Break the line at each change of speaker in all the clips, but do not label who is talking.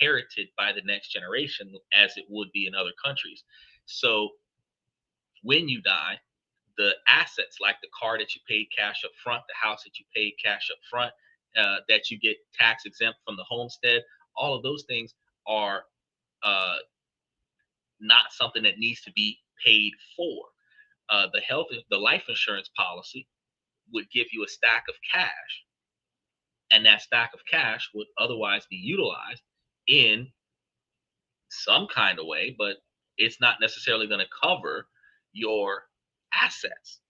inherited by the next generation as it would be in other countries. So when you die, the assets like the car that you paid cash up front, the house that you paid cash up front, that you get tax exempt from the homestead, all of those things are uh, not something that needs to be paid for. The life insurance policy would give you a stack of cash, and that stack of cash would otherwise be utilized in some kind of way, but it's not necessarily going to cover your assets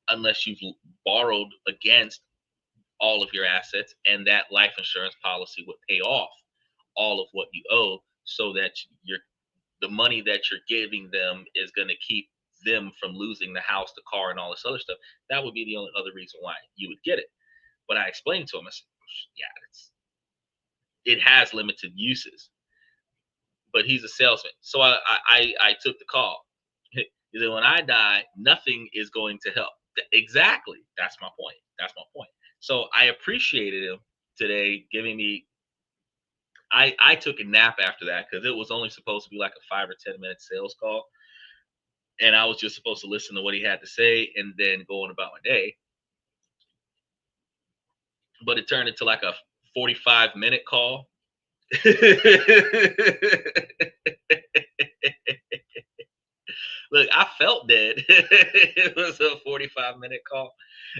unless you've borrowed against all of your assets, and that life insurance policy would pay off all of what you owe, so that the money that you're giving them is going to keep them from losing the house, the car, and all this other stuff. That would be the only other reason why you would get it. But I explained to him, I said, yeah, it has limited uses. But he's a salesman, so I took the call. He said, when I die, nothing is going to help. Exactly. That's my point. That's my point. So I appreciated him today giving me. I took a nap after that because it was only supposed to be like a 5 or 10 minute sales call, and I was just supposed to listen to what he had to say and then go on about my day. But it turned into like a 45-minute call. Look, I felt dead. It was a 45-minute call.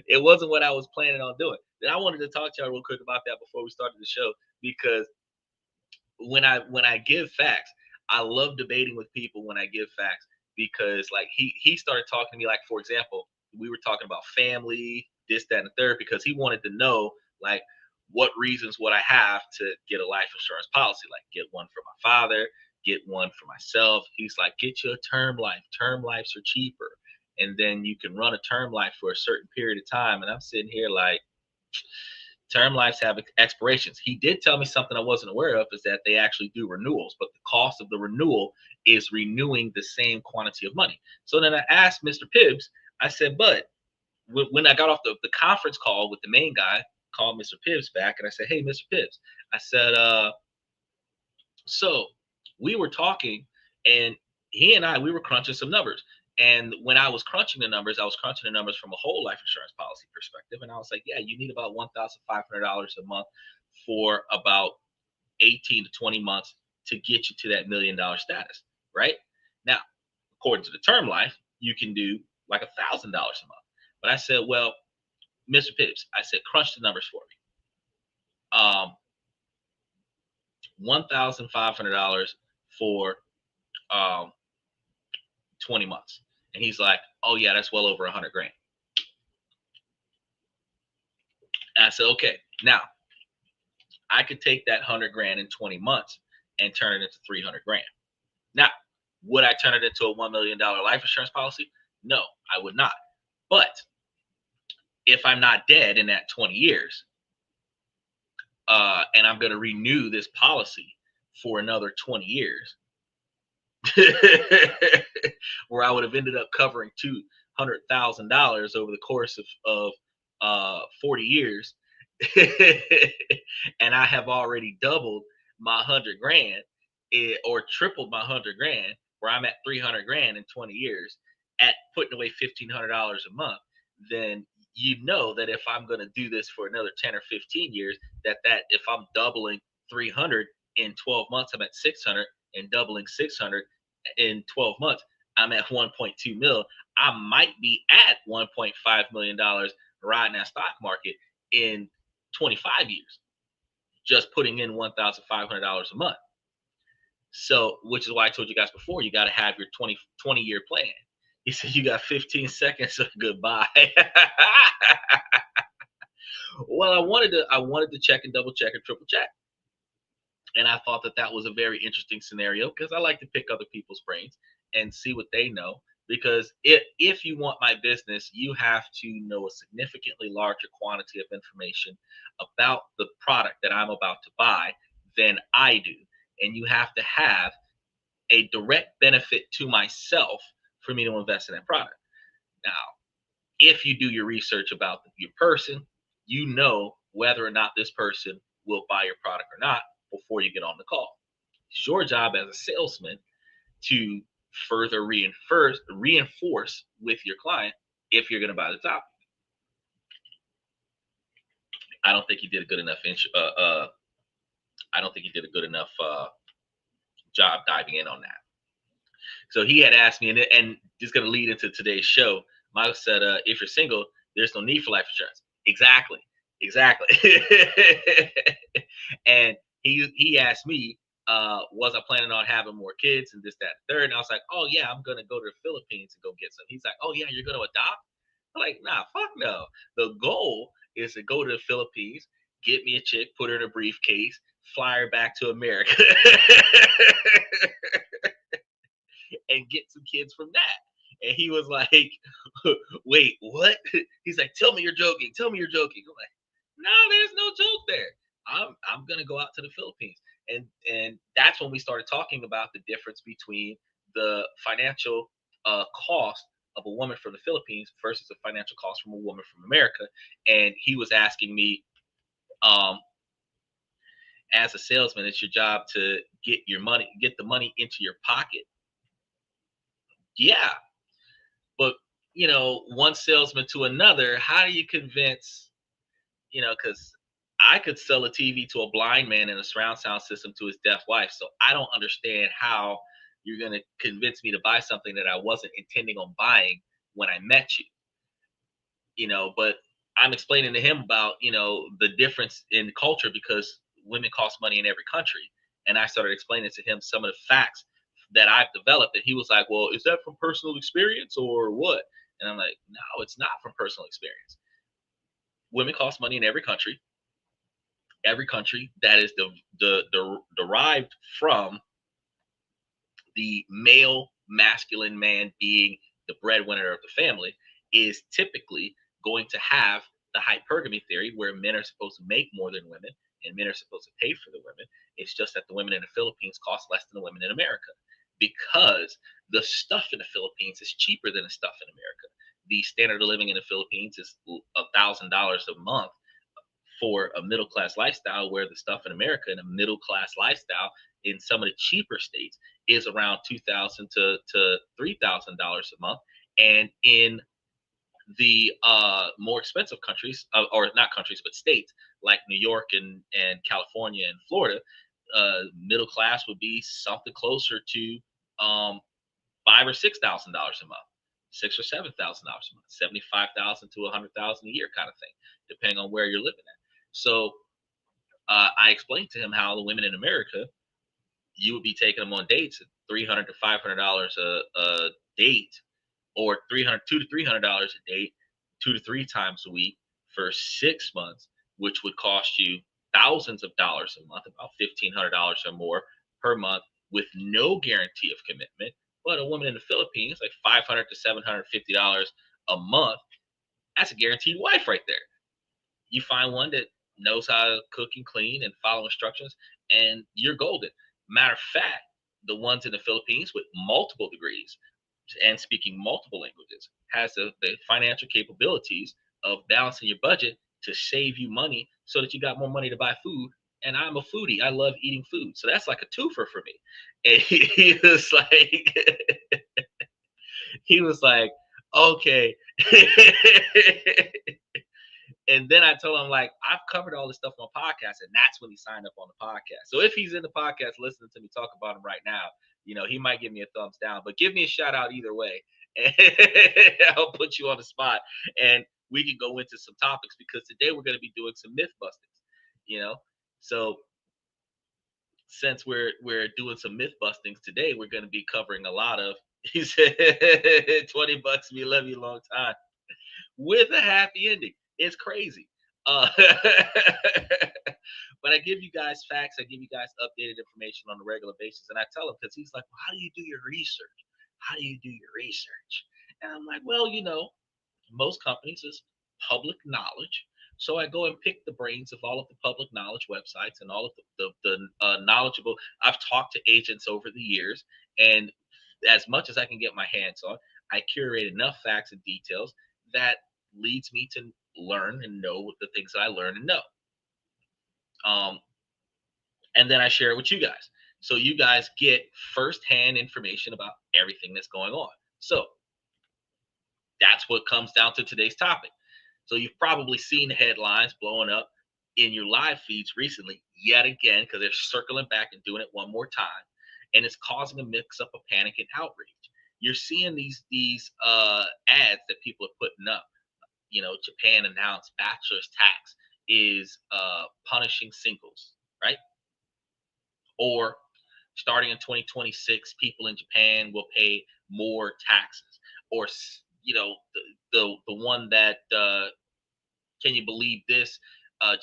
It wasn't what I was planning on doing. And I wanted to talk to y'all real quick about that before we started the show, because when I give facts, I love debating with people when I give facts, because like he started talking to me, like, for example, we were talking about family, this, that, and the third, because he wanted to know like what reasons would I have to get a life insurance policy, like get one for my father, get one for myself. He's like, get you a term life. Term lives are cheaper. And then you can run a term life for a certain period of time. And I'm sitting here like, term lives have expirations. He did tell me something I wasn't aware of, is that they actually do renewals, but the cost of the renewal is renewing the same quantity of money. So then I asked Mr. Pibbs, I said, but when I got off the conference call with the main guy, called Mr. Pibbs back, and I said, hey, Mr. Pibbs, I said, so we were talking, and we were crunching some numbers. And when I was crunching the numbers, I was crunching the numbers from a whole life insurance policy perspective. And I was like, yeah, you need about $1,500 a month for about 18 to 20 months to get you to that $1 million status, right? Now, according to the term life, you can do like $1,000 a month. But I said, well, Mr. Pibbs, I said, crunch the numbers for me. $1,500 for 20 months. And he's like, oh yeah, that's well over 100 grand. And I said, okay, now I could take that 100 grand in 20 months and turn it into 300 grand. Now, would I turn it into a $1 million life insurance policy? No, I would not. But if I'm not dead in that 20 years, and I'm going to renew this policy for another 20 years, where I would have ended up covering $200,000 over the course of 40 years, and I have already doubled my 100 grand, or tripled my 100 grand, where I'm at 300 grand in 20 years at putting away $1,500 a month, then you know that if I'm going to do this for another 10 or 15 years, that if I'm doubling 300 in 12 months, I'm at 600, and doubling 600 in 12 months, I'm at 1.2 mil. I might be at $1.5 million riding that stock market in 25 years, just putting in $1,500 a month. So, which is why I told you guys before, you got to have your 20-year plan. He said you got 15 seconds of goodbye. Well, I wanted to check and double check and triple check. And I thought that was a very interesting scenario, because I like to pick other people's brains and see what they know. Because if you want my business, you have to know a significantly larger quantity of information about the product that I'm about to buy than I do. And you have to have a direct benefit to myself for me to invest in that product. Now, if you do your research about your person, you know whether or not this person will buy your product or not before you get on the call. It's your job as a salesman to further reinforce with your client if you're going to buy the top. I don't think he did a good enough. I don't think he did a good enough job diving in on that. So he had asked me, and just going to lead into today's show. Michael said, "If you're single, there's no need for life insurance." Exactly, exactly. And he asked me, was I planning on having more kids and this, that, and third? And I was like, "Oh yeah, I'm gonna go to the Philippines and go get some." He's like, "Oh yeah, you're gonna adopt?" I'm like, "Nah, fuck no. The goal is to go to the Philippines, get me a chick, put her in a briefcase, fly her back to America." And get some kids from that. And he was like, "Wait, what?" He's like, "Tell me you're joking. Tell me you're joking." I'm like, "No, there's no joke there. I'm gonna go out to the Philippines." And that's when we started talking about the difference between the financial cost of a woman from the Philippines versus the financial cost from a woman from America. And he was asking me, um, as a salesman, it's your job to get the money into your pocket. Yeah, but one salesman to another, how do you convince, because I could sell a TV to a blind man and a surround sound system to his deaf wife. So I don't understand how you're going to convince me to buy something that I wasn't intending on buying when I met you. But I'm explaining to him about, the difference in culture because women cost money in every country. And I started explaining to him some of the facts that I've developed. And he was like, "Well, is that from personal experience or what?" And I'm like, "No, it's not from personal experience. Women cost money in every country. Every country that is derived from the male masculine man being the breadwinner of the family is typically going to have the hypergamy theory where men are supposed to make more than women and men are supposed to pay for the women. It's just that the women in the Philippines cost less than the women in America because the stuff in the Philippines is cheaper than the stuff in America. The standard of living in the Philippines is $1,000 a month for a middle class lifestyle, where the stuff in America in a middle class lifestyle in some of the cheaper states is around $2,000 to $3,000 a month, and in the more expensive countries, or not countries but states like New York and California and Florida, middle class would be something closer to $5,000 or $6,000 a month. $6,000 or $7,000 a month, 75,000 to 100,000 a year, kind of thing, depending on where you're living at. So I explained to him how the women in America, you would be taking them on dates at $300 to $500 a date, or $200 to $300 a date, 2 to 3 times a week for 6 months, which would cost you thousands of dollars a month, about $1,500 or more per month, with no guarantee of commitment. But a woman in the Philippines, like $500 to $750 a month, that's a guaranteed wife right there. You find one that knows how to cook and clean and follow instructions, and you're golden. Matter of fact, the ones in the Philippines with multiple degrees and speaking multiple languages has the financial capabilities of balancing your budget to save you money so that you got more money to buy food. And I'm a foodie. I love eating food. So that's like a twofer for me. And he was like, he was like, okay. And then I told him, like, I've covered all this stuff on podcast, and that's when he signed up on the podcast. So if he's in the podcast listening to me talk about him right now, he might give me a thumbs down, but give me a shout out either way. And I'll put you on the spot, and we can go into some topics, because today we're going to be doing some myth bustings. So since we're doing some myth bustings today, we're going to be covering a lot of. He said, $20, we love you a long time, with a happy ending. It's crazy. But I give you guys facts. I give you guys updated information on a regular basis. And I tell him, because he's like, "Well, how do you do your research? How do you do your research?" And I'm like, "Well, most companies is public knowledge. So I go and pick the brains of all of the public knowledge websites and all of the knowledgeable. I've talked to agents over the years, and as much as I can get my hands on, I curate enough facts and details that leads me to learn and know the things that I learn and know. And then I share it with you guys. So you guys get firsthand information about everything that's going on. So that's what comes down to today's topic. So you've probably seen the headlines blowing up in your live feeds recently, yet again, because they're circling back and doing it one more time, and it's causing a mix up of panic and outrage. You're seeing these ads that people are putting up. Japan announced bachelor's tax is punishing singles, right? Or starting in 2026, people in Japan will pay more taxes. Or the one that can you believe this?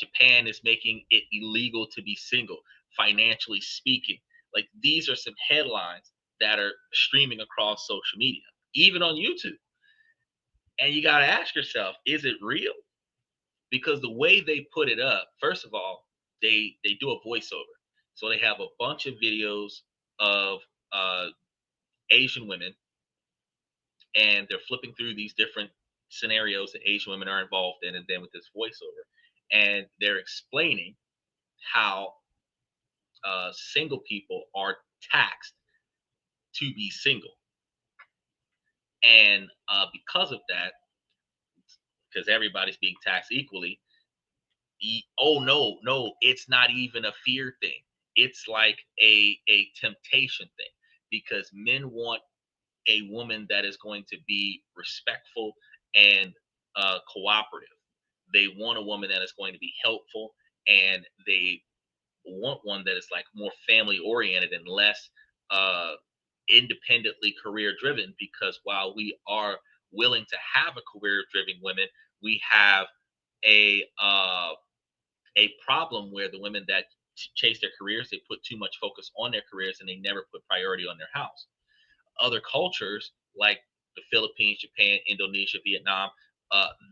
Japan is making it illegal to be single, financially speaking. Like these are some headlines that are streaming across social media, even on YouTube. And you got to ask yourself, is it real? Because the way they put it up, first of all, they do a voiceover. So they have a bunch of videos of uh, Asian women, and they're flipping through these different scenarios that Asian women are involved in, and then with this voiceover, and they're explaining how single people are taxed to be single, and because of that, because everybody's being taxed equally. Oh no, it's not even a fear thing. It's like a temptation thing because men want a woman that is going to be respectful and cooperative. They want a woman that is going to be helpful, and they want one that is like more family oriented and less uh, independently career driven. Because while we are willing to have a career driven women, we have a uh, a problem where the women that chase their careers, they put too much focus on their careers and they never put priority on their house. Other cultures like the Philippines, Japan, Indonesia, Vietnam,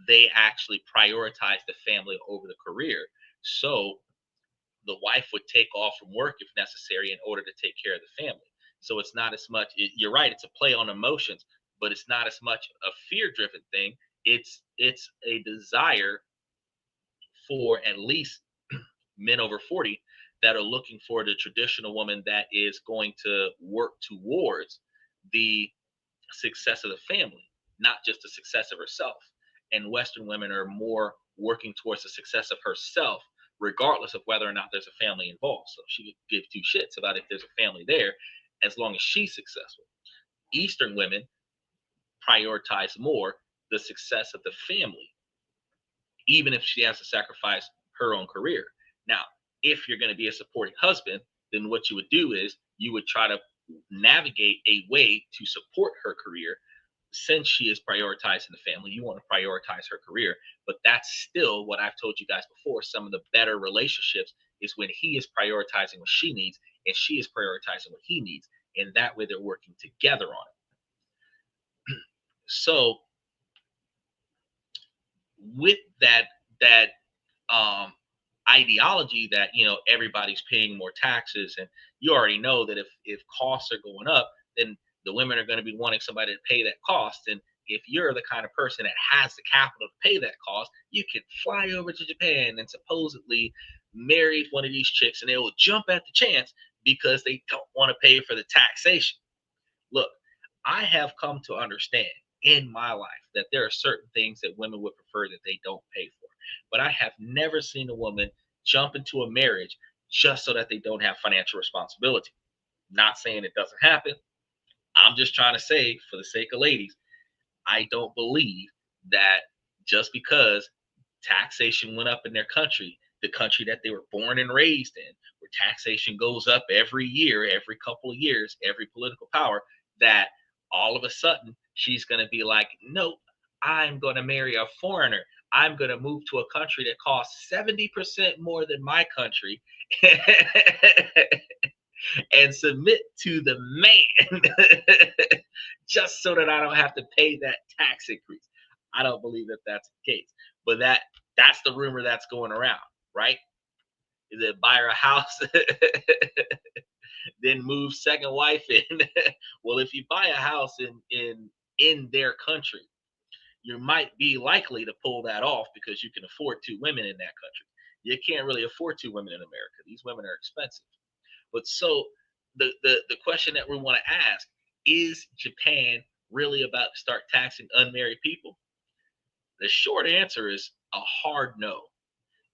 they actually prioritize the family over the career. So the wife would take off from work if necessary in order to take care of the family. So it's not as much, you're right, it's a play on emotions, but it's not as much a fear driven thing. It's a desire for at least men over 40 that are looking for the traditional woman that is going to work towards the success of the family, not just the success of herself. And Western women are more working towards the success of herself, regardless of whether or not there's a family involved. So she could give two shits about if there's a family there, as long as she's successful. Eastern women prioritize more the success of the family, even if she has to sacrifice her own career. Now, if you're going to be a supporting husband, then what you would do is you would try to navigate a way to support her career. Since she is prioritizing the family, you want to prioritize her career. But that's still what I've told you guys before. Some of the better relationships is when he is prioritizing what she needs and she is prioritizing what he needs. And that way they're working together on it. So with that um ideology that everybody's paying more taxes, and you already know that if costs are going up, then the women are going to be wanting somebody to pay that cost. And if you're the kind of person that has the capital to pay that cost, you can fly over to Japan and supposedly marry one of these chicks, and they will jump at the chance because they don't want to pay for the taxation. Look, I have come to understand in my life that there are certain things that women would prefer that they don't pay for. But I have never seen a woman jump into a marriage just so that they don't have financial responsibility. Not saying it doesn't happen. I'm just trying to say, for the sake of ladies, I don't believe that just because taxation went up in their country, the country that they were born and raised in, where taxation goes up every year, every couple of years, every political power, that all of a sudden she's going to be like, nope, I'm going to marry a foreigner. I'm going to move to a country that costs 70% more than my country and submit to the man just so that I don't have to pay that tax increase. I don't believe that that's the case. But that's the rumor that's going around, right? Is it buy her a house, then move second wife in? Well, if you buy a house in their country, you might be likely to pull that off because you can afford two women in that country. You can't really afford two women in America. These women are expensive. But so the question that we want to ask is Japan really about to start taxing unmarried people? The short answer is a hard no.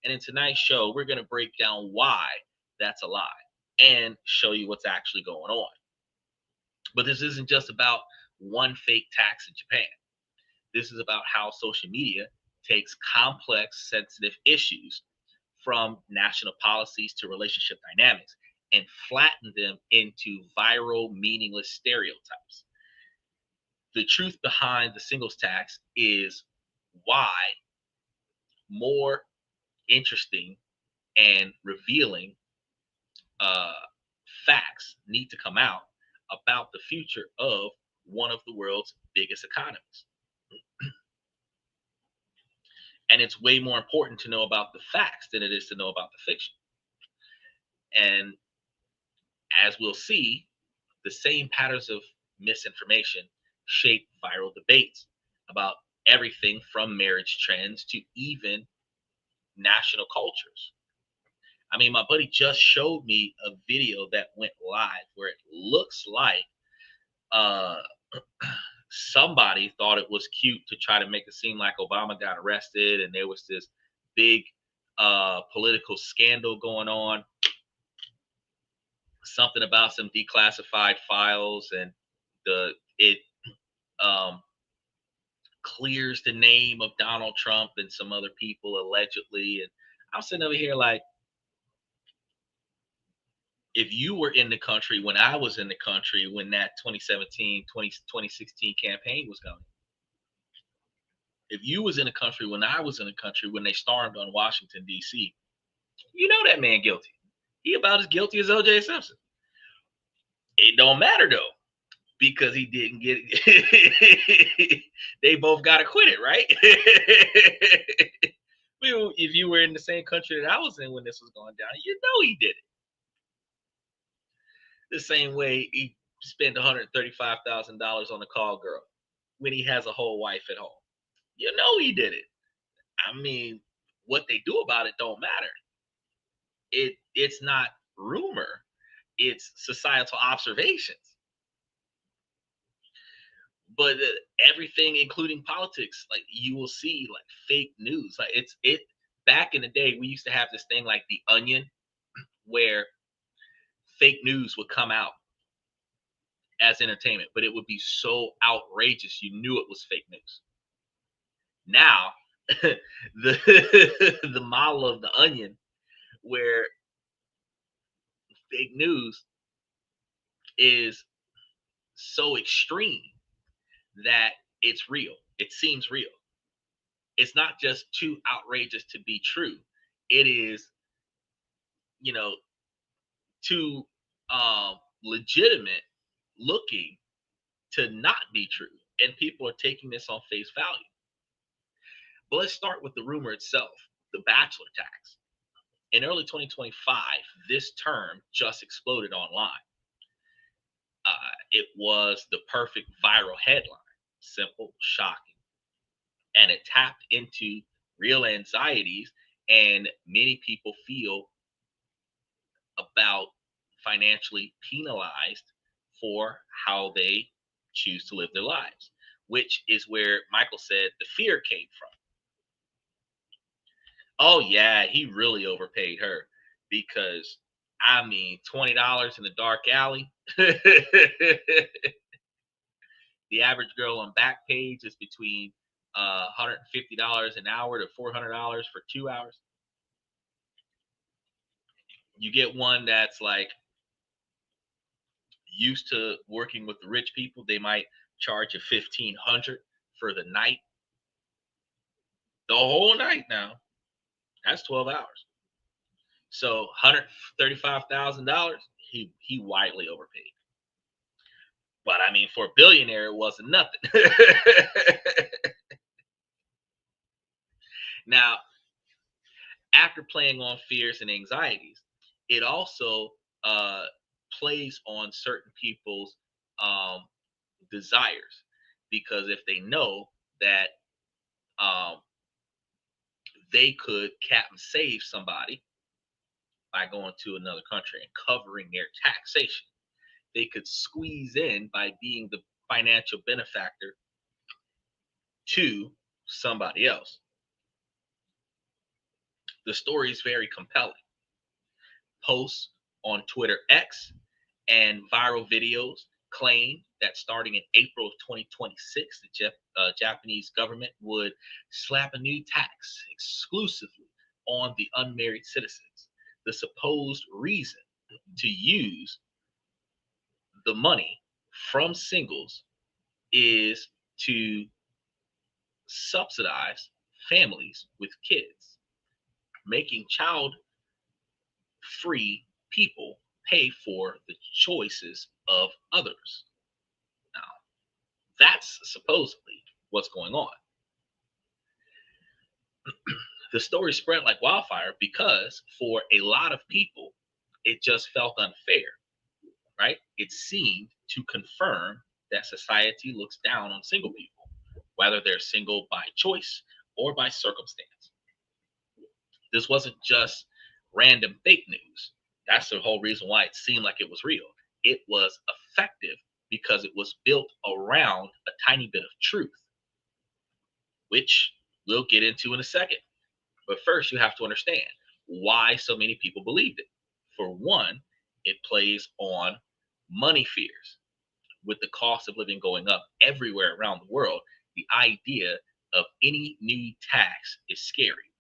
And in tonight's show, we're going to break down why that's a lie and show you what's actually going on. But this isn't just about one fake tax in Japan. This is about how social media takes complex, sensitive issues from national policies to relationship dynamics and flatten them into viral, meaningless stereotypes. The truth behind the singles tax is why more interesting and revealing uh, facts need to come out about the future of one of the world's biggest economies. And it's way more important to know about the facts than it is to know about the fiction. And as we'll see, the same patterns of misinformation shape viral debates about everything from marriage trends to even national cultures. I mean, my buddy just showed me a video that went live where it looks like uh, somebody thought it was cute to try to make it seem like Obama got arrested and there was this big political scandal going on, something about some declassified files, and the it um, clears the name of Donald Trump and some other people allegedly. And I'm sitting over here like, if you were in the country when I was in the country when that 2017, 2016 campaign was going, if you was in the country when I was in the country when they stormed on Washington, D.C., you know that man guilty. He about as guilty as O.J. Simpson. It don't matter though, because he didn't get it. They both got acquitted, right? If you were in the same country that I was in when this was going down, you know he did it. The same way he spent $135,000 on a call girl when he has a whole wife at home. You know he did it. I mean, what they do about it don't matter. It's not rumor. It's societal observations. But everything, including politics, like you will see like fake news. Like it back in the day, we used to have this thing like the Onion, where fake news would come out as entertainment, but it would be so outrageous you knew it was fake news. Now, the model of the Onion, where fake news is so extreme that it's real. It seems real. It's not just too outrageous to be true. It is, you know, too legitimate looking to not be true. And people are taking this on face value. But let's start with the rumor itself, the bachelor tax. In early 2025, this term just exploded online. It was the perfect viral headline, simple, shocking, and it tapped into real anxieties and many people feel about financially penalized for how they choose to live their lives, which is where Michael said the fear came from. Oh yeah, he really overpaid her because I mean, $20 in the dark alley. The average girl on Backpage is between $150 an hour to $400 for 2 hours. You get one that's like used to working with the rich people, they might charge you 1,500 for the night, the whole night. Now that's 12 hours. So $135,000, he widely overpaid. But I mean, for a billionaire, it wasn't nothing. Now, after playing on fears and anxieties, it also uh, plays on certain people's um, desires, because if they know that um, they could cap and save somebody by going to another country and covering their taxation, they could squeeze in by being the financial benefactor to somebody else. The story is very compelling. Posts on Twitter X and viral videos claim that starting in April of 2026, the Japanese government would slap a new tax exclusively on the unmarried citizens. The supposed reason to use the money from singles is to subsidize families with kids, making child free people pay for the choices of others. Now, that's supposedly what's going on. The story spread like wildfire because for a lot of people, it just felt unfair, right? It seemed to confirm that society looks down on single people, whether they're single by choice or by circumstance. This wasn't just random fake news. That's the whole reason why it seemed like it was real. It was effective because it was built around a tiny bit of truth, which we'll get into in a second. But first, you have to understand why so many people believed it. For one, it plays on money fears. With the cost of living going up everywhere around the world, the idea of any new tax is scary.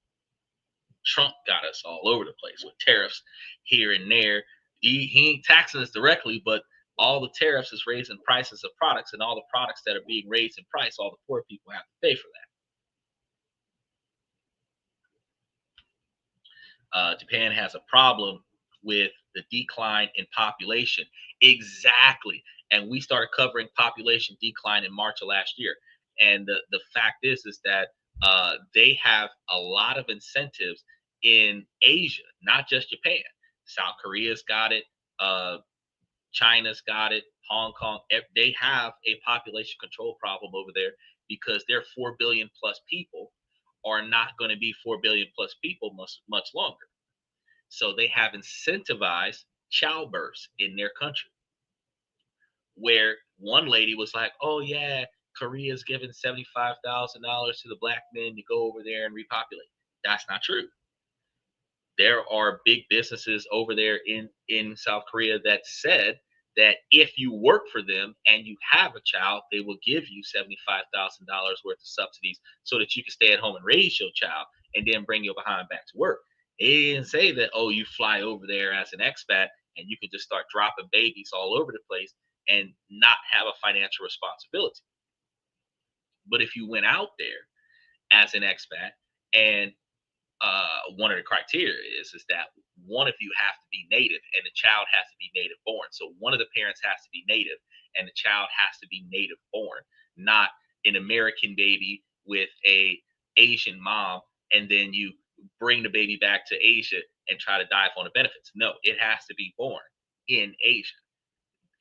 Trump got us all over the place with tariffs here and there. He ain't taxing us directly, but all the tariffs is raising prices of products, and all the products that are being raised in price, all the poor people have to pay for that. Japan has a problem with the decline in population. Exactly. And we started covering population decline in March of last year. And the fact is that they have a lot of incentives in Asia, not just Japan. South Korea's got it. China's got it. Hong Kong. They have a population control problem over there because their 4 billion plus people are not going to be 4 billion plus people much longer. So they have incentivized childbirths in their country. Where one lady was like, "Oh yeah, Korea's giving $75,000 to the black men to go over there and repopulate." That's not true. There are big businesses over there in South Korea that said that if you work for them and you have a child, they will give you $75,000 worth of subsidies so that you can stay at home and raise your child and then bring your behind back to work. They didn't say that, oh, you fly over there as an expat and you can just start dropping babies all over the place and not have a financial responsibility. But if you went out there as an expat and one of the criteria is that one of you have to be native and the child has to be native born. So one of the parents has to be native and the child has to be native born, not an American baby with a Asian mom, and then you bring the baby back to Asia and try to dive on the benefits. No, it has to be born in Asia,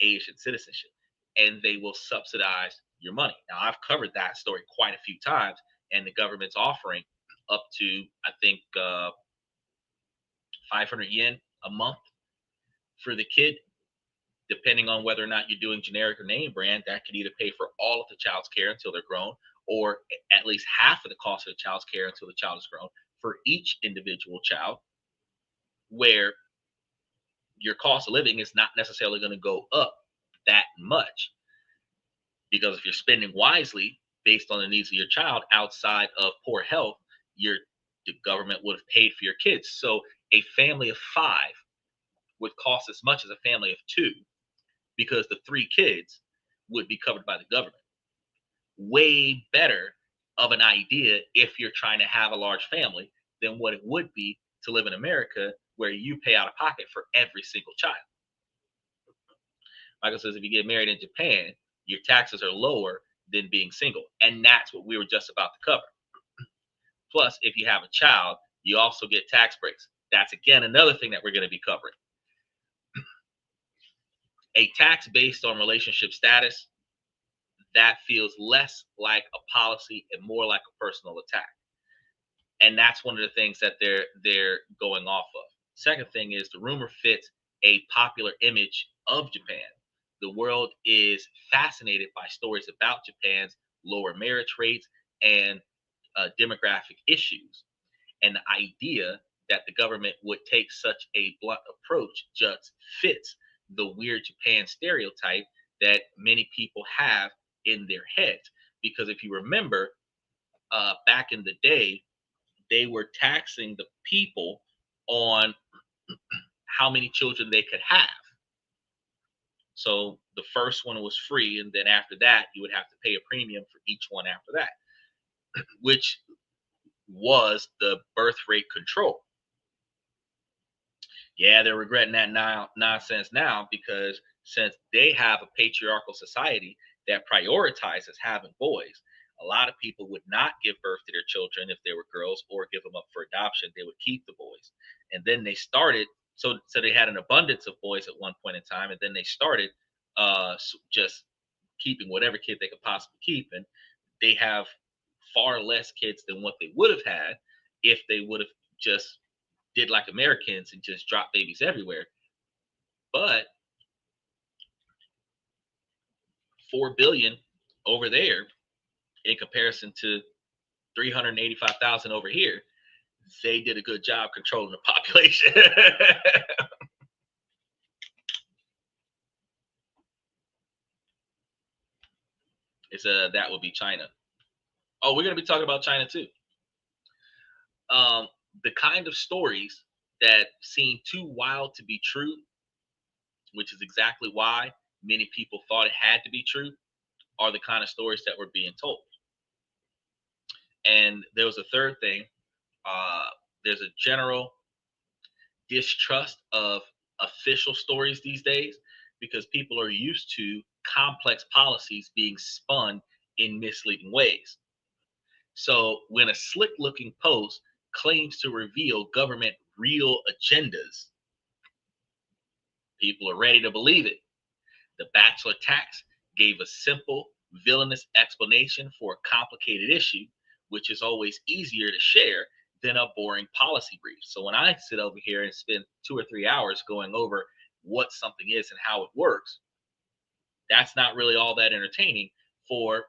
Asian citizenship, and they will subsidize your money. Now, I've covered that story quite a few times, and the government's offering up to, I think, 500 yen a month for the kid, depending on whether or not you're doing generic or name brand. That could either pay for all of the child's care until they're grown, or at least half of the cost of the child's care until the child is grown for each individual child, where your cost of living is not necessarily going to go up that much. Because if you're spending wisely based on the needs of your child outside of poor health, the government would have paid for your kids. So a family of 5 would cost as much as a family of 2 because the 3 kids would be covered by the government. Way better of an idea if you're trying to have a large family than what it would be to live in America where you pay out of pocket for every single child. Michael says if you get married in Japan, your taxes are lower than being single. And that's what we were just about to cover. Plus, if you have a child, you also get tax breaks. That's, again, another thing that we're going to be covering. A tax based on relationship status, that feels less like a policy and more like a personal attack. And that's one of the things that they're going off of. Second thing is the rumor fits a popular image of Japan, the world is fascinated by stories about Japan's lower marriage rates and demographic issues. And the idea that the government would take such a blunt approach just fits the weird Japan stereotype that many people have in their heads. Because if you remember, back in the day, they were taxing the people on how many children they could have. So the first one was free, and then after that, you would have to pay a premium for each one after that, which was the birth rate control. Yeah, they're regretting that now nonsense now, because since they have a patriarchal society that prioritizes having boys, a lot of people would not give birth to their children if they were girls or give them up for adoption. They would keep the boys. And then they started, so they had an abundance of boys at one point in time, and then they started just keeping whatever kid they could possibly keep. And they have far less kids than what they would have had if they would have just did like Americans and just drop babies everywhere. But 4 billion over there in comparison to 385,000 over here, they did a good job controlling the population. It's that would be China. Oh, we're gonna be talking about China too. Um, the kind of stories that seem too wild to be true, which is exactly why many people thought it had to be true, are the kind of stories that were being told. And there was a third thing. Uh, there's a general distrust of official stories these days because people are used to complex policies being spun in misleading ways. So when a slick looking post claims to reveal government real agendas, people are ready to believe it. The Bachelor tax gave a simple, villainous explanation for a complicated issue, which is always easier to share than a boring policy brief. So when I sit over here and spend 2 or 3 hours going over what something is and how it works, that's not really all that entertaining for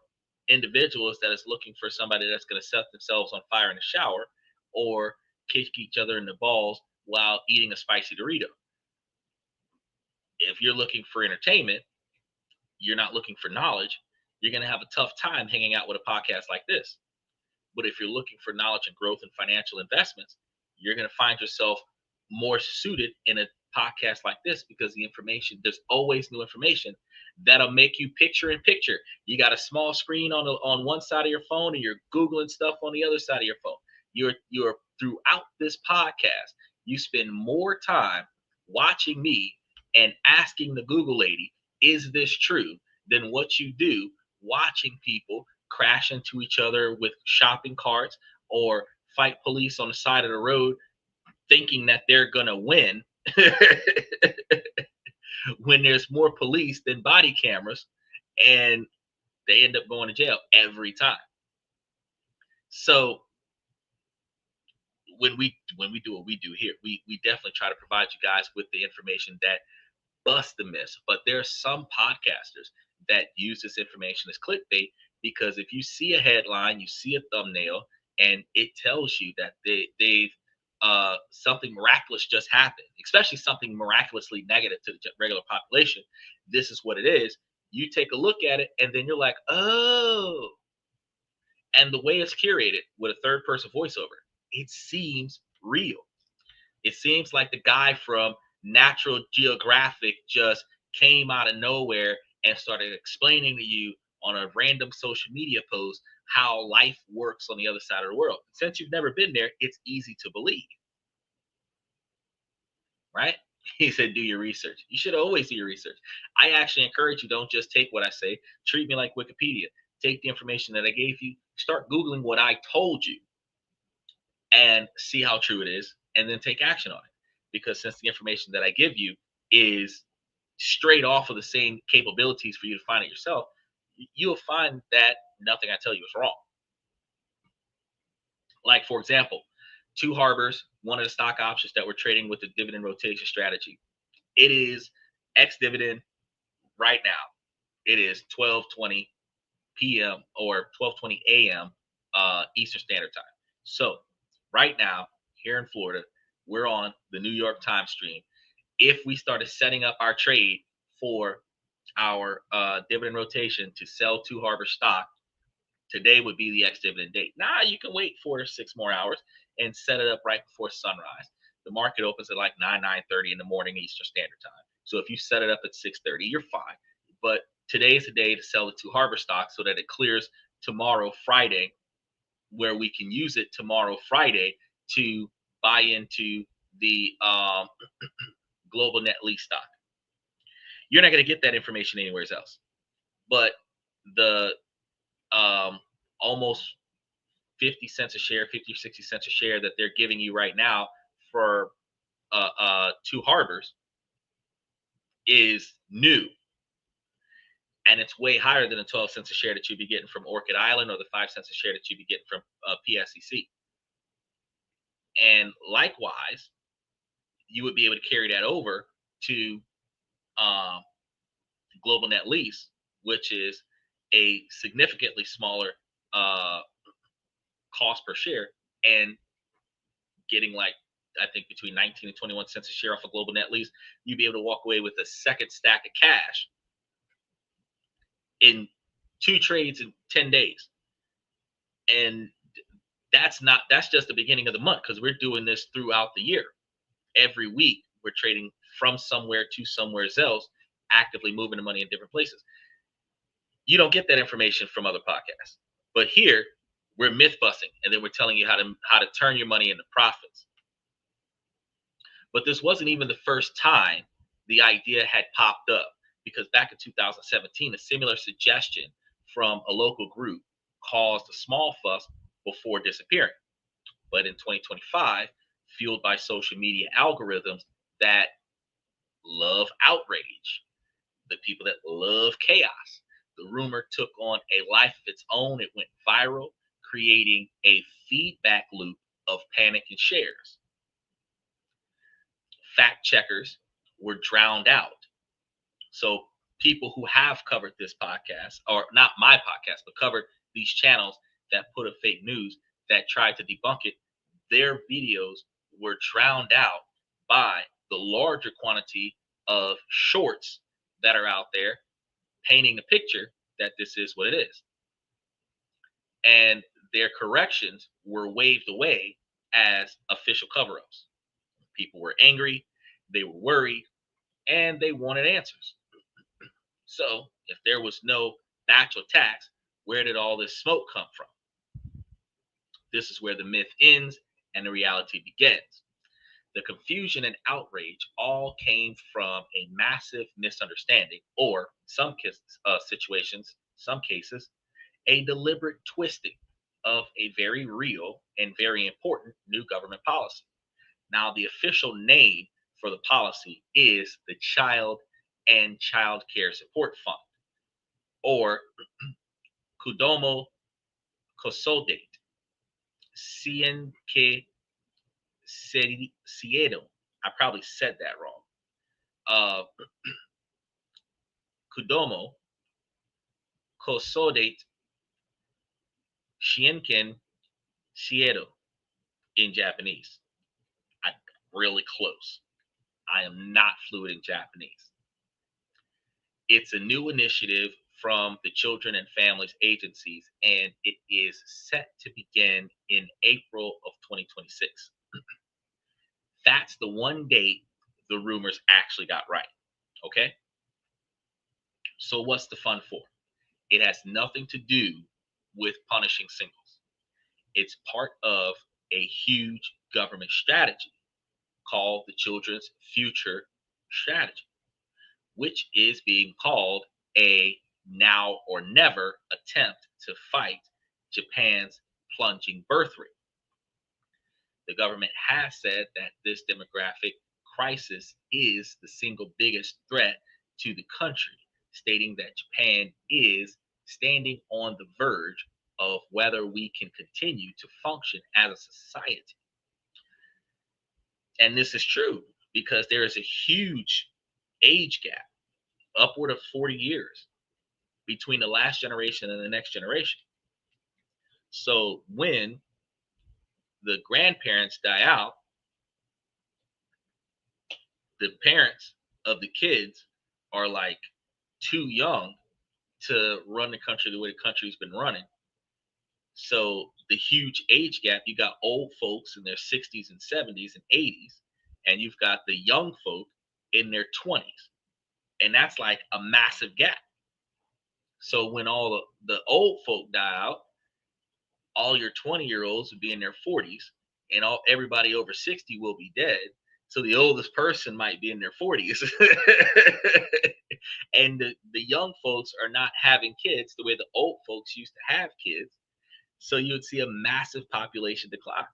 individuals that is looking for somebody that's going to set themselves on fire in the shower or kick each other in the balls while eating a spicy Dorito. If you're looking for entertainment, you're not looking for knowledge, you're going to have a tough time hanging out with a podcast like this. But if you're looking for knowledge and growth and financial investments, you're going to find yourself more suited in a podcast like this, because the information, there's always new information that'll make you picture in picture. You got a small screen on one side of your phone and you're Googling stuff on the other side of your phone. You're throughout this podcast, you spend more time watching me and asking the Google lady, is this true, than what you do watching people crash into each other with shopping carts or fight police on the side of the road thinking that they're going to win when there's more police than body cameras, and they end up going to jail every time. So when we do what we do here, we definitely try to provide you guys with the information that bust the myths. But there are some podcasters that use this information as clickbait, because if you see a headline, you see a thumbnail, and it tells you that they've something miraculous just happened, especially something miraculously negative to the regular population. This is what it is. You take a look at it, and then you're like, oh. And the way it's curated with a third person voiceover, it seems real. It seems like the guy from Natural Geographic just came out of nowhere and started explaining to you on a random social media post how life works on the other side of the world. Since you've never been there, it's easy to believe, right? He said, do your research. You should always do your research. I actually encourage you, don't just take what I say. Treat me like Wikipedia. Take the information that I gave you, start Googling what I told you, and see how true it is, and then take action on it. Because since the information that I give you is straight off of the same capabilities for you to find it yourself, you'll find that nothing I tell you is wrong. Like, for example, Two Harbors, one of the stock options that we're trading with the dividend rotation strategy. It is ex dividend. right now, it is 12:20 p.m. or 12:20 a.m. Eastern Standard Time. So right now, here in Florida, we're on the New York Times stream. If we started setting up our trade for our dividend rotation to sell Two Harbor stock, today would be the ex-dividend date. Now you can wait 4 to 6 more hours and set it up right before sunrise. The market opens at like 9:30 in the morning Eastern Standard Time. So if you set it up at 6:30, you're fine. But today is the day to sell the Two Harbor stock so that it clears tomorrow, Friday, where we can use it tomorrow, Friday, to buy into the global net lease stock. You're not going to get that information anywhere else. But the almost 50 cents a share, 50 or 60 cents a share that they're giving you right now for Two Harbors is new. And it's way higher than the 12 cents a share that you'd be getting from Orchid Island or the 5 cents a share that you'd be getting from PSEC. And likewise, you would be able to carry that over to global net lease, which is a significantly smaller cost per share, and getting like, I think, between 19 and 21 cents a share off of global net lease, you'd be able to walk away with a second stack of cash in 2 trades in 10 days. And that's just the beginning of the month, because we're doing this throughout the year. Every week we're trading from somewhere to somewhere else, actively moving the money in different places. You don't get that information from other podcasts, but here we're myth busting, and then we're telling you how to turn your money into profits. But this wasn't even the first time the idea had popped up, because back in 2017, a similar suggestion from a local group caused a small fuss before disappearing. But in 2025, fueled by social media algorithms that love outrage, the people that love chaos, the rumor took on a life of its own. It went viral, creating a feedback loop of panic and shares. Fact checkers were drowned out. So people who have covered this podcast, or not my podcast, but covered these channels that put up fake news, that tried to debunk it, their videos were drowned out by the larger quantity of shorts that are out there painting the picture that this is what it is. And their corrections were waved away as official cover-ups. People were angry, they were worried, and they wanted answers. So if there was no actual tax, where did all this smoke come from? This is where the myth ends and the reality begins. The confusion and outrage all came from a massive misunderstanding, or some situations, some cases, a deliberate twisting of a very real and very important new government policy. Now, the official name for the policy is the Child and Child Care Support Fund, or Kudomo Kosodate, Cien que Ciedo. I probably said that wrong. Kudomo Kosodate Shienken Ciedo in Japanese. I'm really close. I am not fluent in Japanese. It's a new initiative from the Children and Families Agencies, and it is set to begin in April of 2026. That's the one date the rumors actually got right. Okay? So what's the fund for? It has nothing to do with punishing singles. It's part of a huge government strategy called the Children's Future Strategy, which is being called a now or never attempt to fight Japan's plunging birth rate. The government has said that this demographic crisis is the single biggest threat to the country, stating that Japan is standing on the verge of whether we can continue to function as a society. And this is true because there is a huge age gap upward of 40 years between the last generation and the next generation. So when the grandparents die out, the parents of the kids are like too young to run the country the way the country's been running. So the huge age gap, you got old folks in their 60s and 70s and 80s, and you've got the young folk in their 20s. And that's like a massive gap. So when all the old folk die out, all your 20-year-olds will be in their 40s, and everybody over 60 will be dead. So the oldest person might be in their 40s. And the young folks are not having kids the way the old folks used to have kids. So you would see a massive population decline.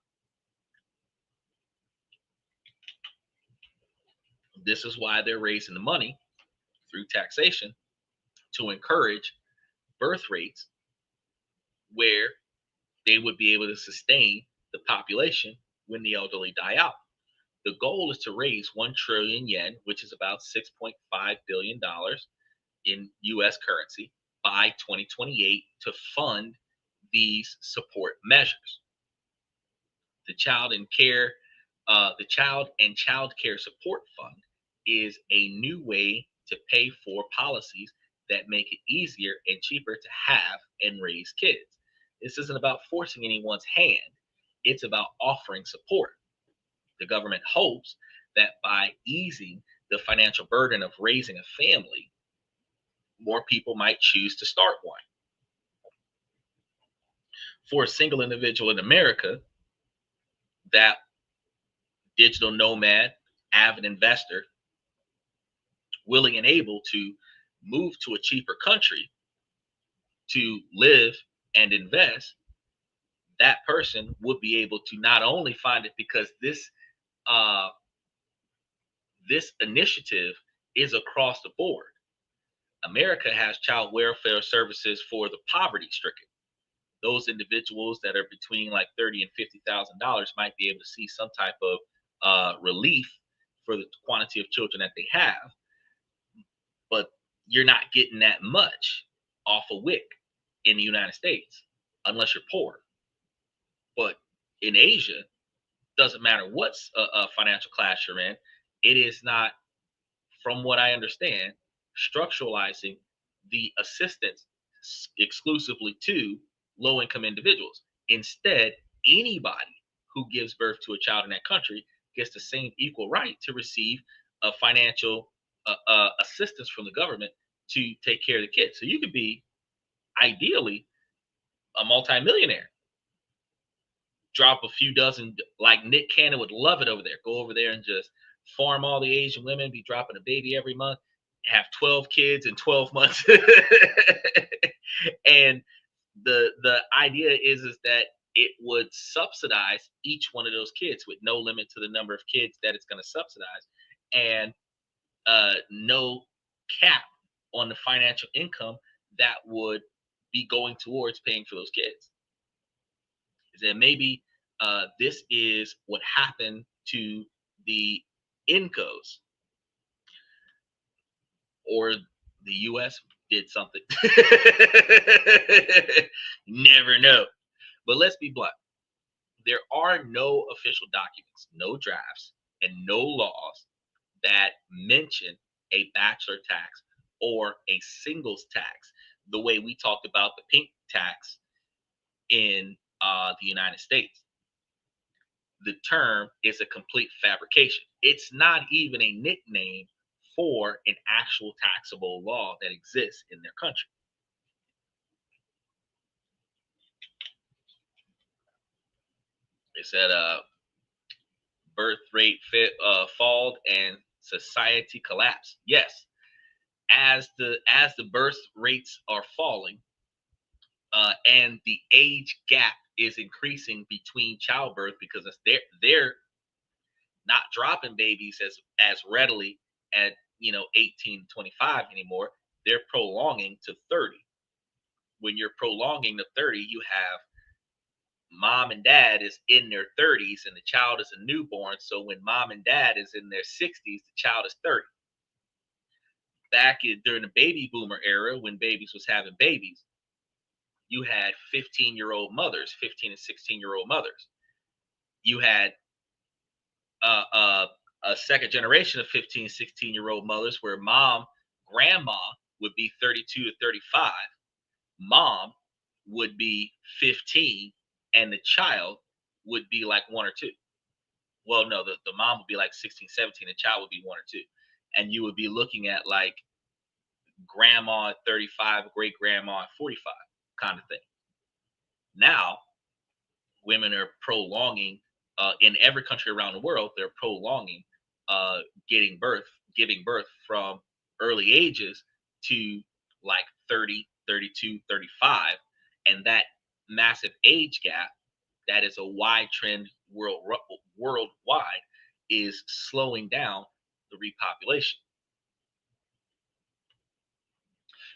This is why they're raising the money through taxation to encourage birth rates where they would be able to sustain the population when the elderly die out. The goal is to raise 1 trillion yen, which is about $6.5 billion in US currency, by 2028 to fund these support measures. The Child and Child Care Support Fund is a new way to pay for policies that make it easier and cheaper to have and raise kids. This isn't about forcing anyone's hand. It's about offering support. The government hopes that by easing the financial burden of raising a family, more people might choose to start one. For a single individual in America, that digital nomad, avid investor, willing and able to move to a cheaper country to live and invest, that person would be able to not only find it because uh, this initiative is across the board. America has child welfare services for the poverty stricken. Those individuals that are between like $30,000 and $50,000 might be able to see some type of relief for the quantity of children that they have, but you're not getting that much off a WIC in the United States unless you're poor. But in Asia, doesn't matter what financial class you're in, it is not, from what I understand, structuralizing the assistance exclusively to low income individuals. Instead, anybody who gives birth to a child in that country gets the same equal right to receive a financial assistance from the government to take care of the kids. So you could be ideally a multimillionaire, drop a few dozen, like Nick Cannon would love it over there. Go over there and just farm all the Asian women, be dropping a baby every month, have 12 kids in 12 months. And the idea is that it would subsidize each one of those kids with no limit to the number of kids that it's going to subsidize, and no cap on the financial income that would be going towards paying for those kids. Is that maybe this is what happened to the Incos, or the US did something. Never know. But let's be blunt. There are no official documents, no drafts, and no laws that mention a bachelor tax or a singles tax the way we talked about the pink tax in the United States. The term is a complete fabrication. It's not even a nickname for an actual taxable law that exists in their country. It said birth rate fall and society collapse. Yes, as the birth rates are falling, and the age gap is increasing between childbirth, because they're not dropping babies as readily at 18 25 anymore. They're prolonging to 30. When you're prolonging to 30, you have mom and dad is in their 30s and the child is a newborn. So when mom and dad is in their 60s, the child is 30. during the baby boomer era, when babies was having babies, you had 15-year-old mothers, 15 and 16-year-old mothers. You had uh, uh, a second generation of 15, 16-year-old mothers where grandma would be 32 to 35, mom would be 15, and the child would be like one or two. Well, no, the mom would be like 16, 17, the child would be one or two. And you would be looking at like grandma at 35, great grandma at 45 kind of thing. Now, women are prolonging, in every country around the world, they're prolonging uh, giving birth from early ages to like 30, 32, 35. And that massive age gap, that is a wide trend worldwide, is slowing down the repopulation.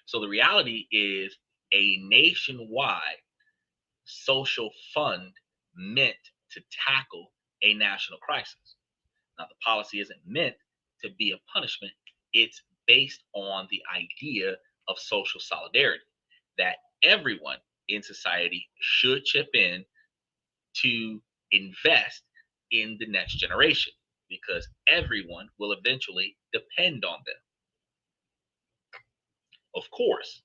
So the reality is a nationwide social fund meant to tackle a national crisis. Now, the policy isn't meant to be a punishment, it's based on the idea of social solidarity, that everyone in society should chip in to invest in the next generation because everyone will eventually depend on them. Of course,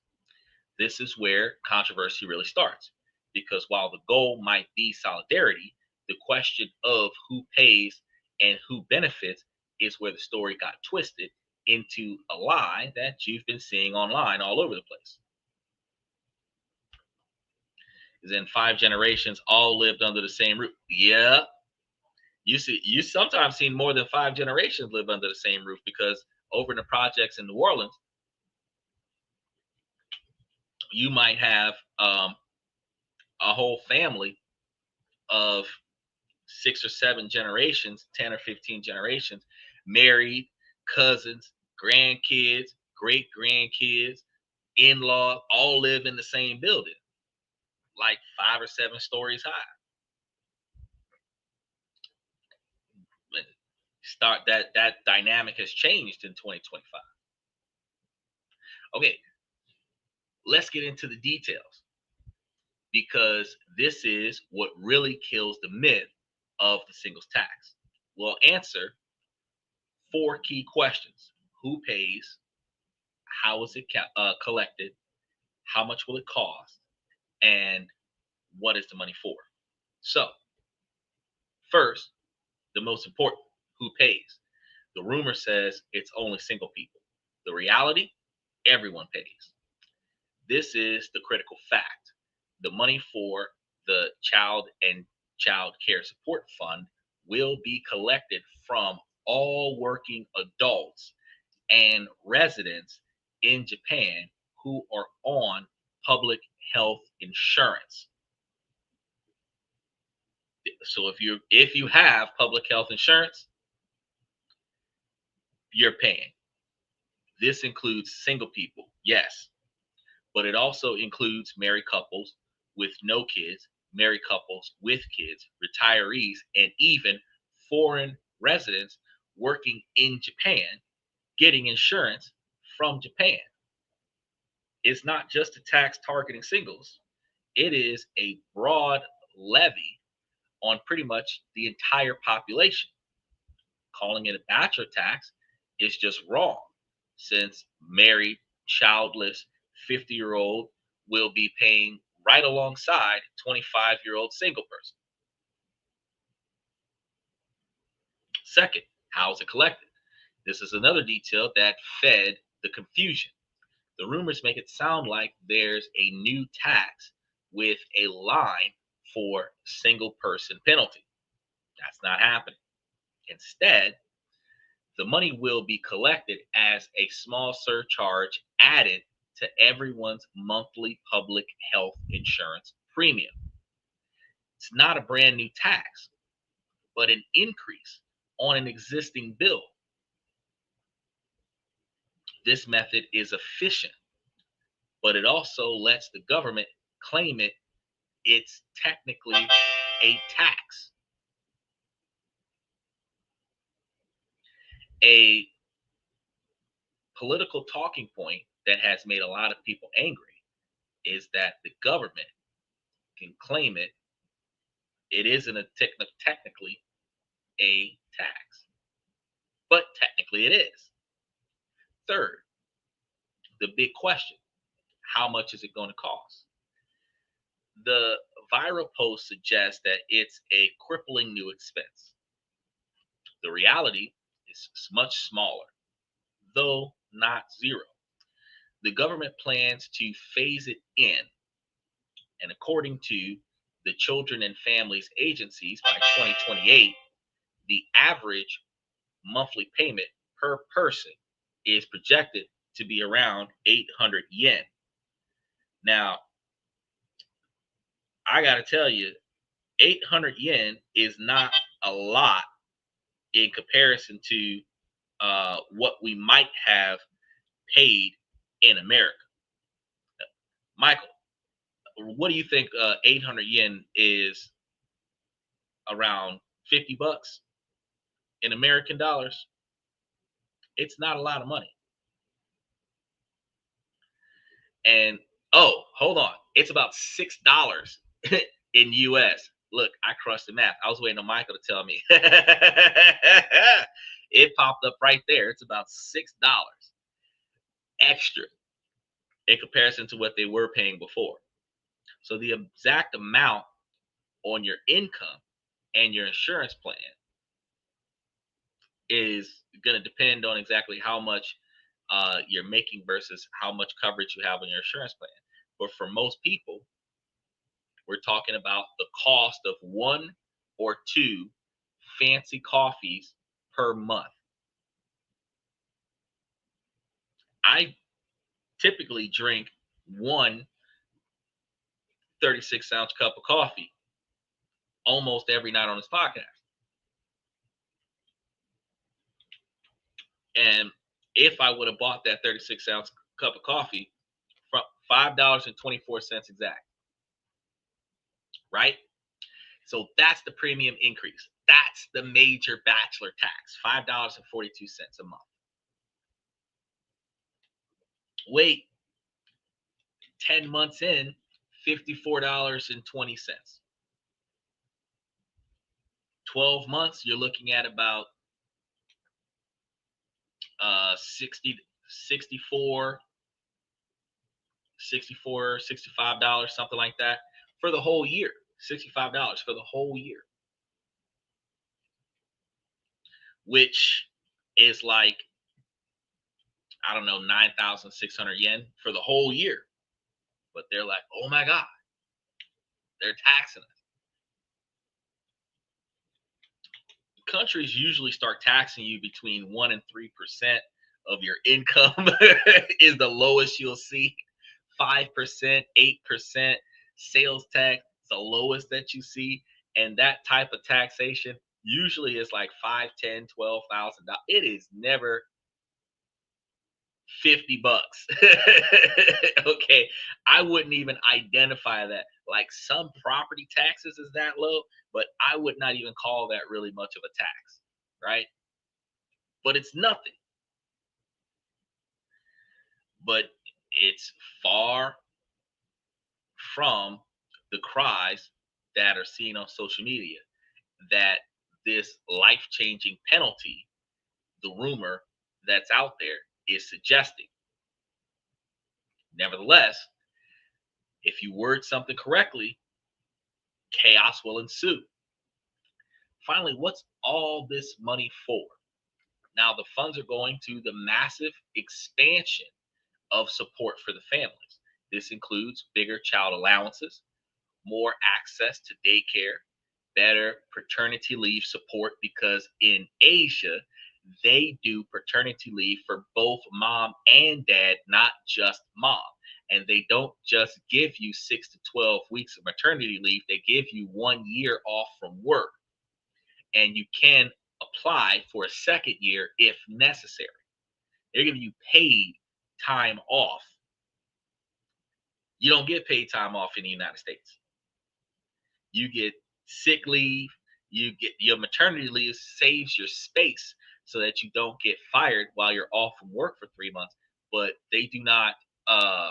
this is where controversy really starts because while the goal might be solidarity, the question of who pays and who benefits is where the story got twisted into a lie that you've been seeing online all over the place. Then 5 generations all lived under the same roof. Yeah, you sometimes seen more than 5 generations live under the same roof because over in the projects in New Orleans, you might have a whole family of 6 or 7 generations, 10 or 15 generations, married, cousins, grandkids, great grandkids, in law, all live in the same building, like 5 or 7 stories high. Start that dynamic has changed in 2025. Okay, let's get into the details because this is what really kills the myth of the singles tax. We'll answer 4 key questions: who pays, how is it collected, how much will it cost, and what is the money for? So, first, the most important: who pays? The rumor says it's only single people. The reality: everyone pays. This is the critical fact. The money for the Child and Child Care Support Fund will be collected from all working adults and residents in Japan who are on public health insurance. So if you have public health insurance, you're paying. This includes single people, yes, but it also includes married couples with no kids, married couples with kids, retirees, and even foreign residents working in Japan getting insurance from Japan. It's not just a tax targeting singles, it is a broad levy on pretty much the entire population. Calling it a bachelor tax is just wrong, since married, childless, 50-year-old will be paying right alongside 25-year-old single person. Second, how is it collected? This is another detail that fed the confusion. The rumors make it sound like there's a new tax with a line for single person penalty. That's not happening. Instead, the money will be collected as a small surcharge added to everyone's monthly public health insurance premium. It's not a brand new tax, but an increase on an existing bill. This method is efficient, but it also lets the government claim it's technically a tax. A political talking point that has made a lot of people angry is that the government can claim it. It isn't technically a tax, but technically it is. Third, the big question: how much is it going to cost? The viral post suggests that it's a crippling new expense. The reality is much smaller, though not zero. The government plans to phase it in, and according to the Children and Families Agencies, by 2028, the average monthly payment per person is projected to be around 800 yen. Now, I got to tell you, 800 yen is not a lot in comparison to what we might have paid in America. Michael, what do you think 800 yen is around 50 bucks in American dollars? It's not a lot of money. And oh, hold on. It's about $6 in US. Look, I crushed the math. I was waiting on Michael to tell me. It popped up right there. It's about $6 extra in comparison to what they were paying before. So the exact amount on your income and your insurance plan is going to depend on exactly how much you're making versus how much coverage you have on your insurance plan. But for most people, we're talking about the cost of one or two fancy coffees per month. I typically drink one 36-ounce cup of coffee almost every night on this podcast. And if I would have bought that 36-ounce cup of coffee from $5.24 exact, right? So that's the premium increase. That's the major bachelor tax, $5.42 a month. Wait, 10 months in, $54.20. 12 months, you're looking at about 60, 64, $65, something like that for the whole year. $65 for the whole year, which is like, I don't know, 9,600 yen for the whole year. But they're like, oh my God, they're taxing us. Countries usually start taxing you between 1% and 3% of your income is the lowest you'll see. 5%, 8% sales tax is the lowest that you see. And that type of taxation usually is like $5, $10, $12,000. It is never 50 bucks. Okay. I wouldn't even identify that. Like some property taxes is that low, but I would not even call that really much of a tax, right? But it's nothing. But it's far from the cries that are seen on social media that this life-changing penalty, the rumor that's out there, is suggesting. Nevertheless, if you word something correctly, chaos will ensue. Finally, what's all this money for? Now, the funds are going to the massive expansion of support for the families. This includes bigger child allowances, more access to daycare, better paternity leave support, because in Asia, they do paternity leave for both mom and dad, not just mom. And they don't just give you 6 to 12 weeks of maternity leave, they give you 1 year off from work. And you can apply for a second year if necessary. They're giving you paid time off. You don't get paid time off in the United States. You get sick leave. You get your maternity leave saves your space. so that you don't get fired while you're off from work for 3 months. But uh,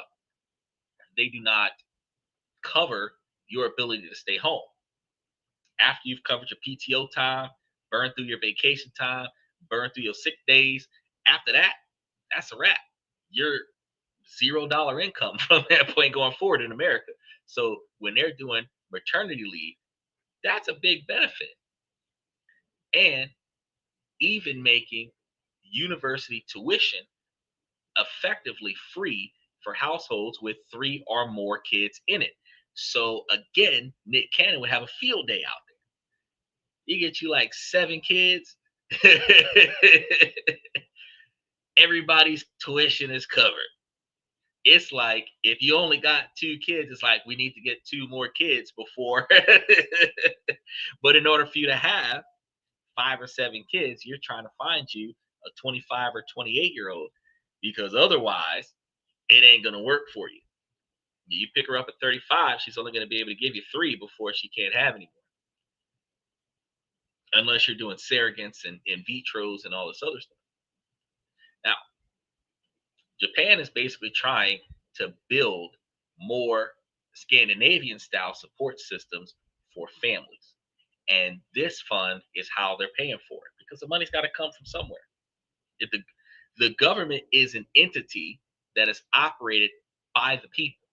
they do not cover your ability to stay home after you've covered your PTO time, burned through your vacation time, burned through your sick days. After that, that's a wrap. You're $0 income from that point going forward in America. So when they're doing maternity leave, that's a big benefit. And even making university tuition effectively free for households with 3 or more kids in it. So again, Nick Cannon would have a field day out there. You get you like 7 kids, everybody's tuition is covered. It's like if you only got 2 kids, it's like we need to get 2 more kids before. But in order for you to have 5 or 7 kids, you're trying to find you a 25 or 28-year-old, because otherwise it ain't gonna work for you. You pick her up at 35, she's only gonna be able to give you 3 before she can't have anymore. Unless you're doing surrogates and in vitros and all this other stuff. Now, Japan is basically trying to build more Scandinavian style support systems for families. And this fund is how they're paying for it, because the money's got to come from somewhere. If the government is an entity that is operated by the people,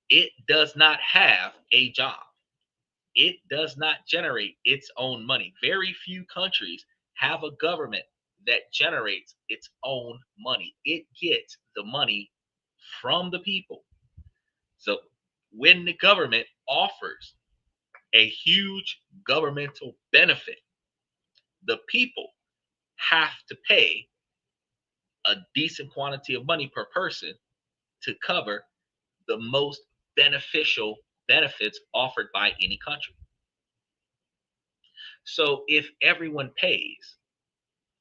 it does not have a job. It does not generate its own money. Very few countries have a government that generates its own money. It gets the money from the people. So when the government offers a huge governmental benefit, the people have to pay a decent quantity of money per person to cover the most beneficial benefits offered by any country. So if everyone pays,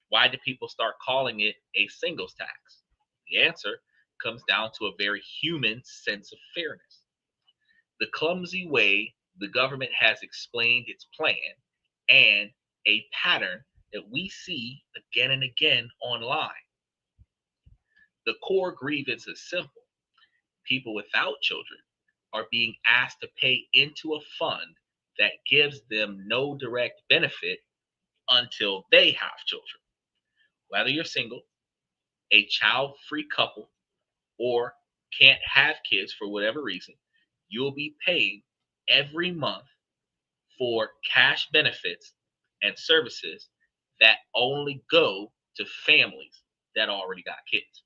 why do people start calling it a singles tax? The answer comes down to a very human sense of fairness. The clumsy way the government has explained its plan, and a pattern that we see again and again online. The core grievance is simple. People without children are being asked to pay into a fund that gives them no direct benefit until they have children. Whether you're single, a child free couple, or can't have kids for whatever reason, you'll be paying every month for cash benefits and services that only go to families that already got kids.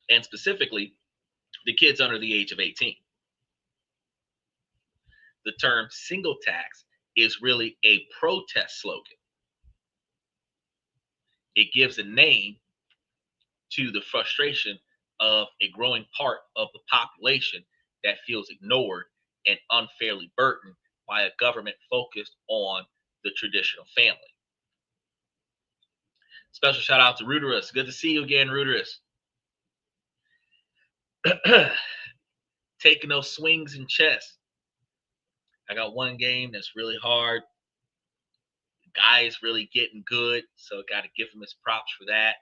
And specifically, the kids under the age of 18. The term single tax is really a protest slogan. It gives a name to the frustration of a growing part of the population that feels ignored and unfairly burdened by a government focused on the traditional family. Special shout out to Ruderus. Good to see you again, Ruderus. Taking those swings in chess. I got one game that's really hard. The guy is really getting good, so got to give him his props for that.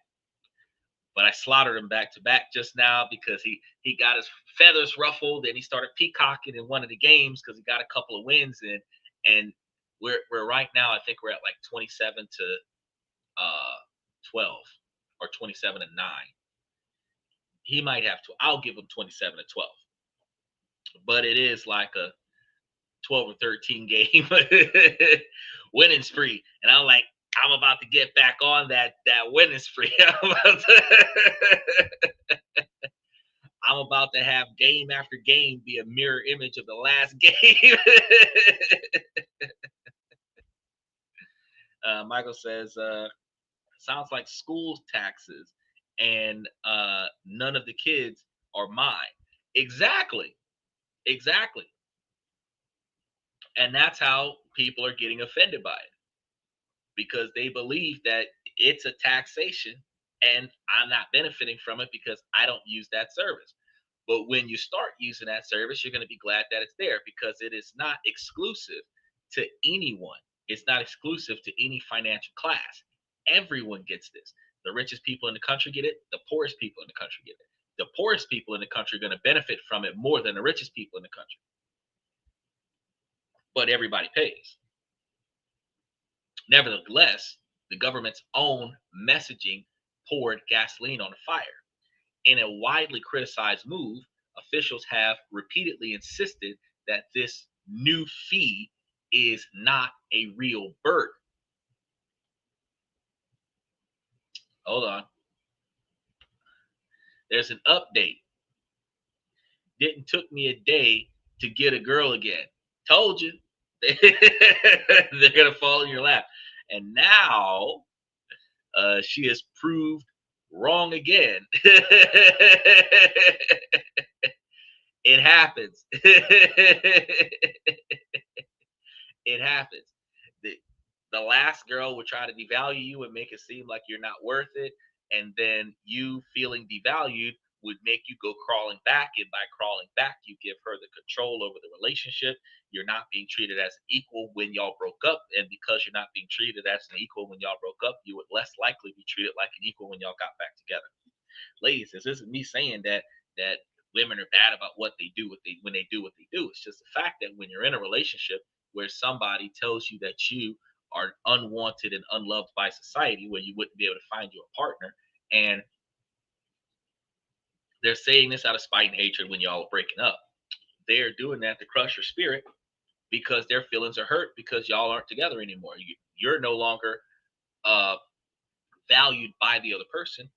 But I slaughtered him back to back just now because he got his feathers ruffled and he started peacocking in one of the games because he got a couple of wins in. And we're right now, I think we're at like 27 to 12 or 27 and 9. He might have to. I'll give him 27 to 12. But it is like a 12 or 13 game winning spree. And I'm about to get back on that winning spree. I'm about to have game after game be a mirror image of the last game. Michael says, sounds like school taxes and none of the kids are mine. Exactly. And that's how people are getting offended by it, because they believe that it's a taxation and I'm not benefiting from it because I don't use that service. But when you start using that service, you're going to be glad that it's there, because it is not exclusive to anyone. It's not exclusive to any financial class. Everyone gets this. The richest people in the country get it. The poorest people in the country get it. The poorest people in the country are going to benefit from it more than the richest people in the country. But everybody pays. Nevertheless, the government's own messaging poured gasoline on the fire. In a widely criticized move, officials have repeatedly insisted that this new fee is not a real burden. Hold on. There's an update. Didn't took me a day to get a girl again. Told you. They're going to fall in your lap. And now she has proved wrong again. It happens. It happens. The last girl would try to devalue you and make it seem like you're not worth it. And then you feeling devalued would make you go crawling back. And by crawling back, you give her the control over the relationship. You're not being treated as an equal when y'all broke up. And because you're not being treated as an equal when y'all broke up, you would less likely be treated like an equal when y'all got back together. Ladies, this isn't me saying that women are bad about what they do when they do what they do. It's just the fact that when you're in a relationship where somebody tells you that you are unwanted and unloved by society, where you wouldn't be able to find you a partner, and they're saying this out of spite and hatred when y'all are breaking up. They're doing that to crush your spirit because their feelings are hurt because y'all aren't together anymore. You're no longer valued by the other person,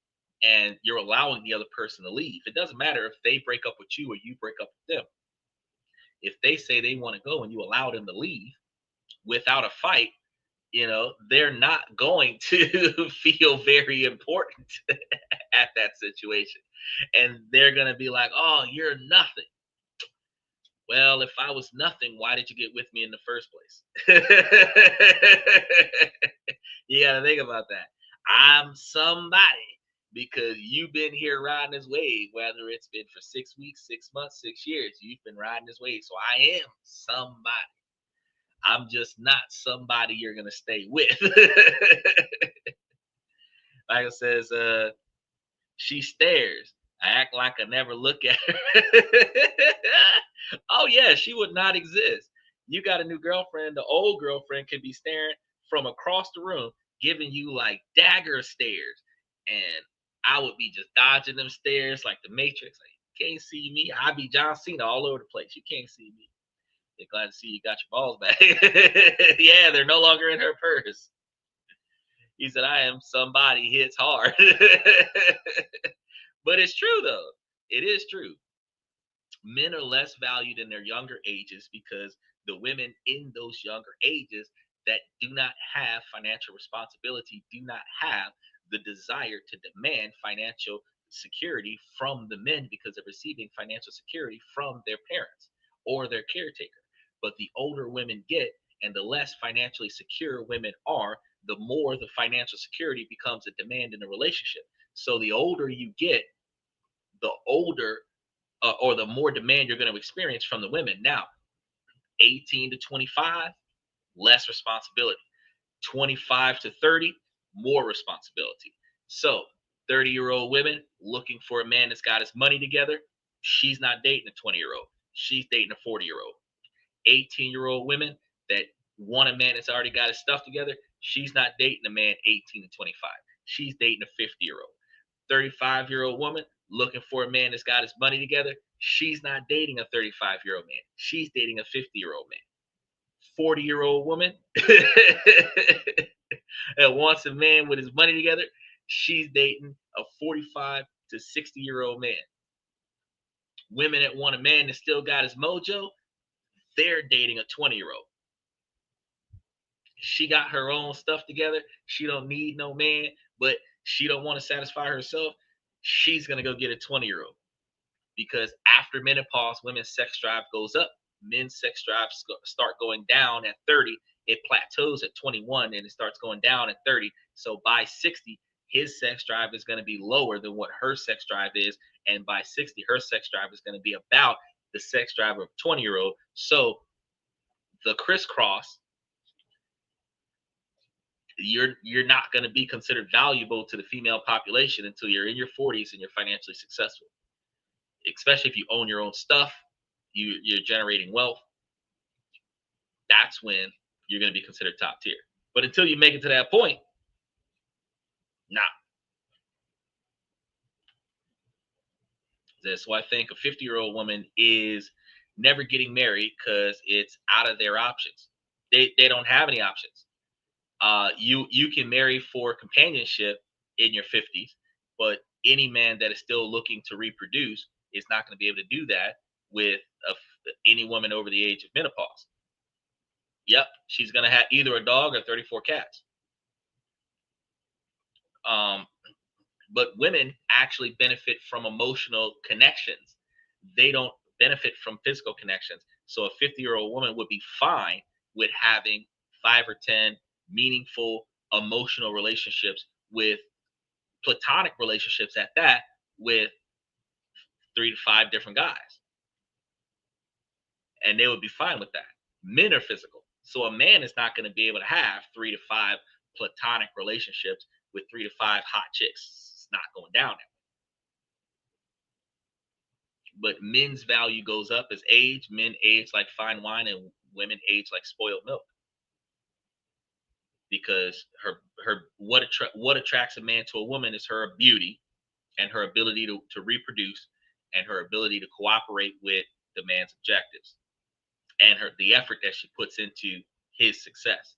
and you're allowing the other person to leave. It doesn't matter if they break up with you or you break up with them. If they say they want to go and you allow them to leave without a fight, they're not going to feel very important at that situation. And they're going to be like, oh, you're nothing. Well, if I was nothing, why did you get with me in the first place? You got to think about that. I'm somebody because you've been here riding this wave, whether it's been for 6 weeks, 6 months, 6 years, you've been riding this wave. So I am somebody. I'm just not somebody you're going to stay with. Michael says, she stares. I act like I never look at her. Oh, yeah, she would not exist. You got a new girlfriend. The old girlfriend could be staring from across the room, giving you like dagger stares. And I would be just dodging them stares like the Matrix. Like, you can't see me. I be John Cena all over the place. You can't see me. They're glad to see you got your balls back. Yeah, they're no longer in her purse. He said, I am somebody hits hard. But it's true, though. It is true. Men are less valued in their younger ages because the women in those younger ages that do not have financial responsibility do not have the desire to demand financial security from the men because they're receiving financial security from their parents or their caretaker. But the older women get and the less financially secure women are, the more the financial security becomes a demand in a relationship. So the older you get, the older or the more demand you're going to experience from the women. Now, 18 to 25, less responsibility. 25 to 30, more responsibility. So 30-year-old women looking for a man that's got his money together, she's not dating a 20-year-old. She's dating a 40-year-old. 18-year-old women that want a man that's already got his stuff together, she's not dating a man 18 to 25. She's dating a 50-year-old. 35-year-old woman looking for a man that's got his money together, she's not dating a 35-year-old man. She's dating a 50-year-old man. 40-year-old woman that wants a man with his money together, she's dating a 45 to 60-year-old man. Women that want a man that still got his mojo, they're dating a 20-year-old. She got her own stuff together. She don't need no man, but she don't want to satisfy herself. She's going to go get a 20-year-old. Because after menopause, women's sex drive goes up. Men's sex drives start going down at 30. It plateaus at 21 and it starts going down at 30. So by 60, his sex drive is going to be lower than what her sex drive is. And by 60, her sex drive is going to be about the sex drive of a 20-year-old. So the crisscross you're not going to be considered valuable to the female population until you're in your 40s and you're financially successful. Especially if you own your own stuff, you're generating wealth. That's when you're going to be considered top tier. But until you make it to that point, nah. So I think a 50-year-old woman is never getting married because it's out of their options. They don't have any options. You can marry for companionship in your 50s, but any man that is still looking to reproduce is not going to be able to do that with any woman over the age of menopause. Yep, she's going to have either a dog or 34 cats. Um, but women actually benefit from emotional connections. They don't benefit from physical connections. So a 50-year-old woman would be fine with having 5 or 10 meaningful emotional relationships, with platonic relationships at that, with 3 to 5 different guys. And they would be fine with that. Men are physical. So a man is not going to be able to have 3 to 5 platonic relationships with 3 to 5 hot chicks. It's not going down there. But men's value goes up as age. Men age like fine wine, and women age like spoiled milk. Because what attracts a man to a woman is her beauty and her ability to reproduce and her ability to cooperate with the man's objectives and the effort that she puts into his success.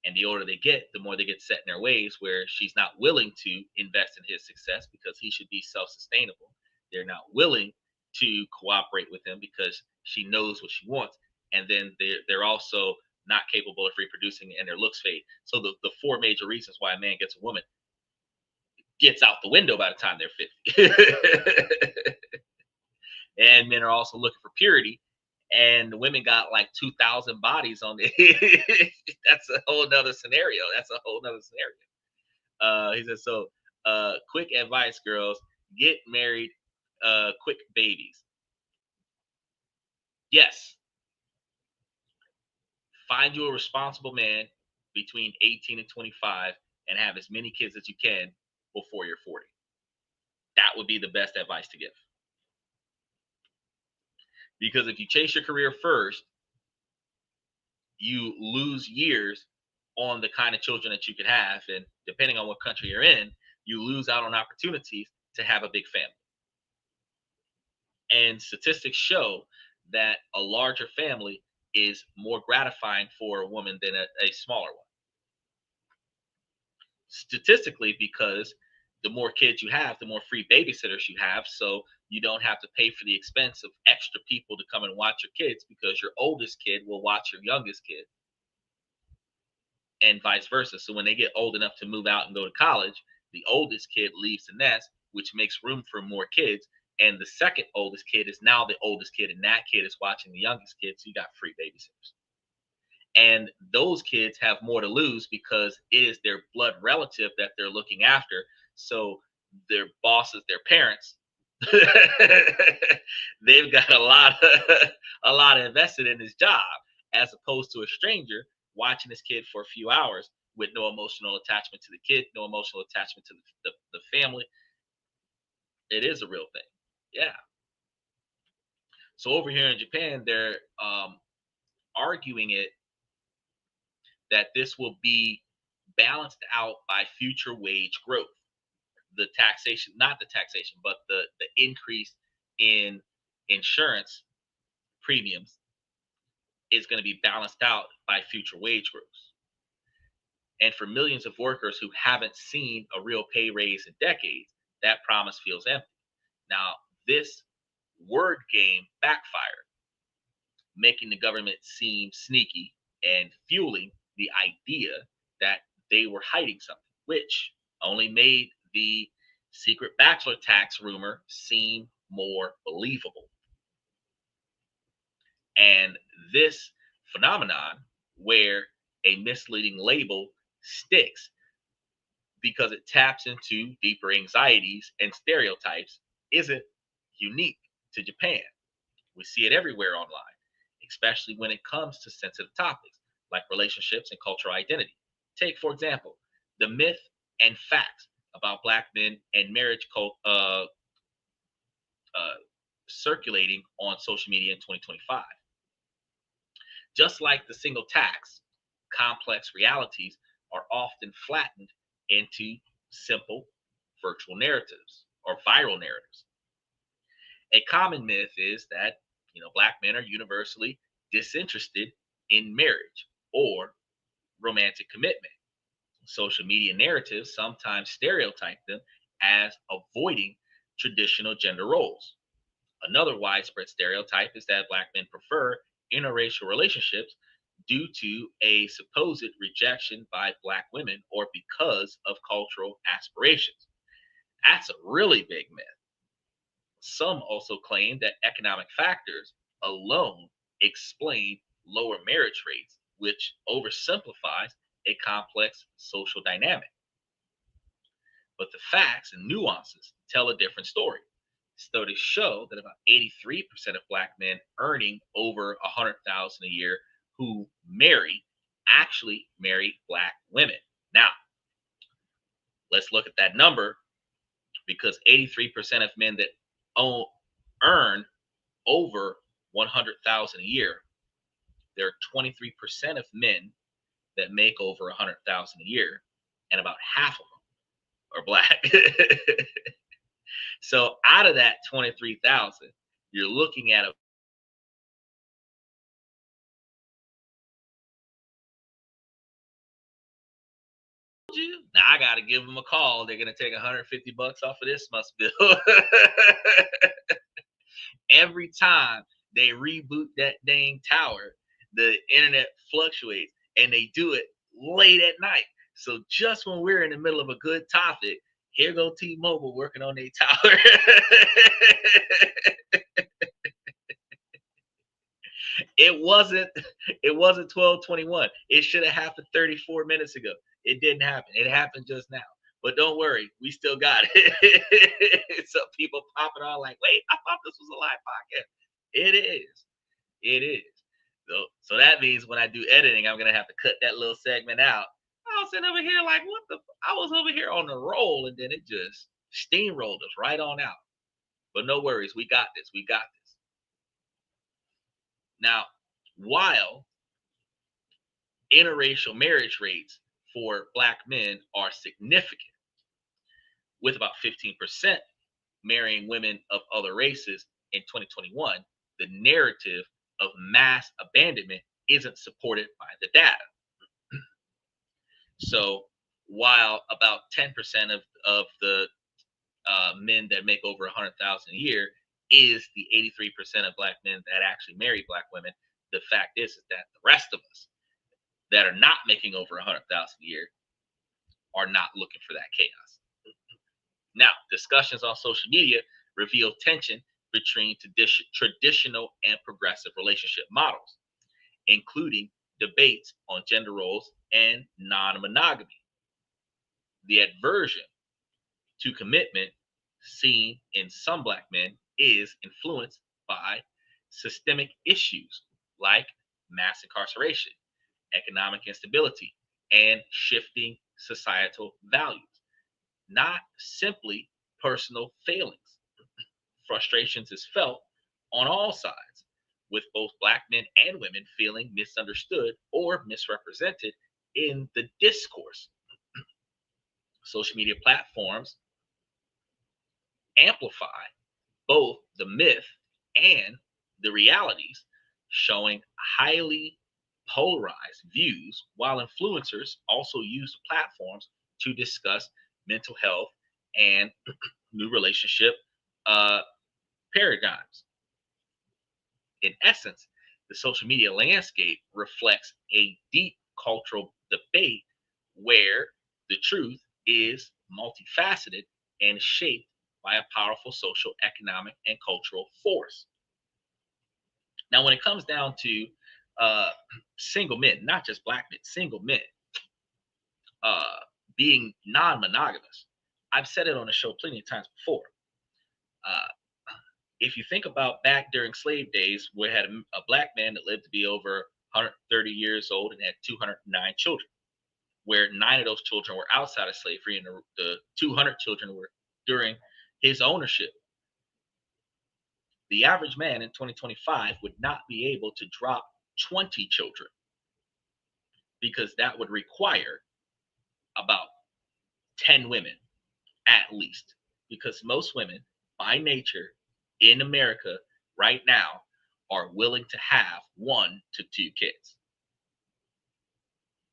And the older they get, the more they get set in their ways, where she's not willing to invest in his success because he should be self-sustainable. They're not willing to cooperate with him because she knows what she wants. And then they're also not capable of reproducing, and their looks fade. So the 4 major reasons why a man gets a woman gets out the window by the time they're 50. And men are also looking for purity, and women got like 2,000 bodies on the that's a whole nother scenario. He says, so quick advice, girls, get married, quick babies. Yes, find you a responsible man between 18 and 25 and have as many kids as you can before you're 40. That would be the best advice to give. Because if you chase your career first, you lose years on the kind of children that you could have. And depending on what country you're in, you lose out on opportunities to have a big family. And statistics show that a larger family is more gratifying for a woman than a smaller one. Statistically, because the more kids you have, the more free babysitters you have. So you don't have to pay for the expense of extra people to come and watch your kids, because your oldest kid will watch your youngest kid, and vice versa. So when they get old enough to move out and go to college, the oldest kid leaves the nest, which makes room for more kids. And the second oldest kid is now the oldest kid, and that kid is watching the youngest kid. So you got free babysitters. And those kids have more to lose because it is their blood relative that they're looking after. So their bosses, their parents, they've got a lot invested in this job, as opposed to a stranger watching this kid for a few hours with no emotional attachment to the kid, no emotional attachment to the family. It is a real thing. Yeah. So over here in Japan, they're arguing it that this will be balanced out by future wage growth. The taxation, not the taxation, but the increase in insurance premiums is going to be balanced out by future wage growth. And for millions of workers who haven't seen a real pay raise in decades, that promise feels empty. Now, this word game backfired, making the government seem sneaky and fueling the idea that they were hiding something, which only made the secret bachelor tax rumor seem more believable. And this phenomenon, where a misleading label sticks because it taps into deeper anxieties and stereotypes, isn't unique to Japan. We see it everywhere online, especially when it comes to sensitive topics like relationships and cultural identity. Take, for example, the myth and facts about black men and marriage uh, circulating on social media in 2025. Just like the single tax, complex realities are often flattened into simple virtual narratives or viral narratives. A common myth is that black men are universally disinterested in marriage or romantic commitment. Social media narratives sometimes stereotype them as avoiding traditional gender roles. Another widespread stereotype is that black men prefer interracial relationships due to a supposed rejection by black women or because of cultural aspirations. That's a really big myth. Some also claim that economic factors alone explain lower marriage rates, which oversimplifies a complex social dynamic. But the facts and nuances tell a different story. Studies show that about 83% of black men earning over 100,000 a year who marry actually marry black women. Now, let's look at that number, because 83% of men that earn over 100,000 a year, there are 23% of men that make over 100,000 a year, and about half of them are black. So out of that 23,000, you're looking at a now I gotta give them a call. They're gonna take $150 off of this must bill. Every time they reboot that dang tower, the internet fluctuates, and they do it late at night. So just when we're in the middle of a good topic, here go T-Mobile working on their tower. It wasn't 12:21. It should have happened 34 minutes ago. It didn't happen. It happened just now. But don't worry, we still got it. Some people popping on like, wait, I thought this was a live podcast. It is. It is. So that means when I do editing, I'm gonna have to cut that little segment out. I was sitting over here like, what the? I was over here on the roll, and then it just steamrolled us right on out. But no worries, we got this. We got this. Now, while interracial marriage rates for black men are significant, with about 15% marrying women of other races in 2021, the narrative of mass abandonment isn't supported by the data. So while about 10% of the men that make over 100,000 a year is the 83% of black men that actually marry black women, the fact is that the rest of us that are not making over 100,000 a year are not looking for that chaos. Now, discussions on social media reveal tension between traditional and progressive relationship models, including debates on gender roles and non-monogamy. The aversion to commitment seen in some black men is influenced by systemic issues like mass incarceration, economic instability, and shifting societal values, not simply personal failings. Frustrations is felt on all sides, with both black men and women feeling misunderstood or misrepresented in the discourse. Social media platforms amplify both the myth and the realities, showing highly polarized views, while influencers also use the platforms to discuss mental health and new relationship uh, paradigms. In essence, the social media landscape reflects a deep cultural debate where the truth is multifaceted and shaped by a powerful social, economic, and cultural force. Now, when it comes down to uh, single men, not just black men, single men uh, being non monogamous, I've said it on the show plenty of times before. Uh, if you think about back during slave days, we had a black man that lived to be over 130 years old and had 209 children. where 9 of those children were outside of slavery, and the 200 children were during his ownership. The average man in 2025 would not be able to drop 20 children, because that would require about 10 women at least. Because most women, by nature, in America right now, are willing to have 1 to 2 kids.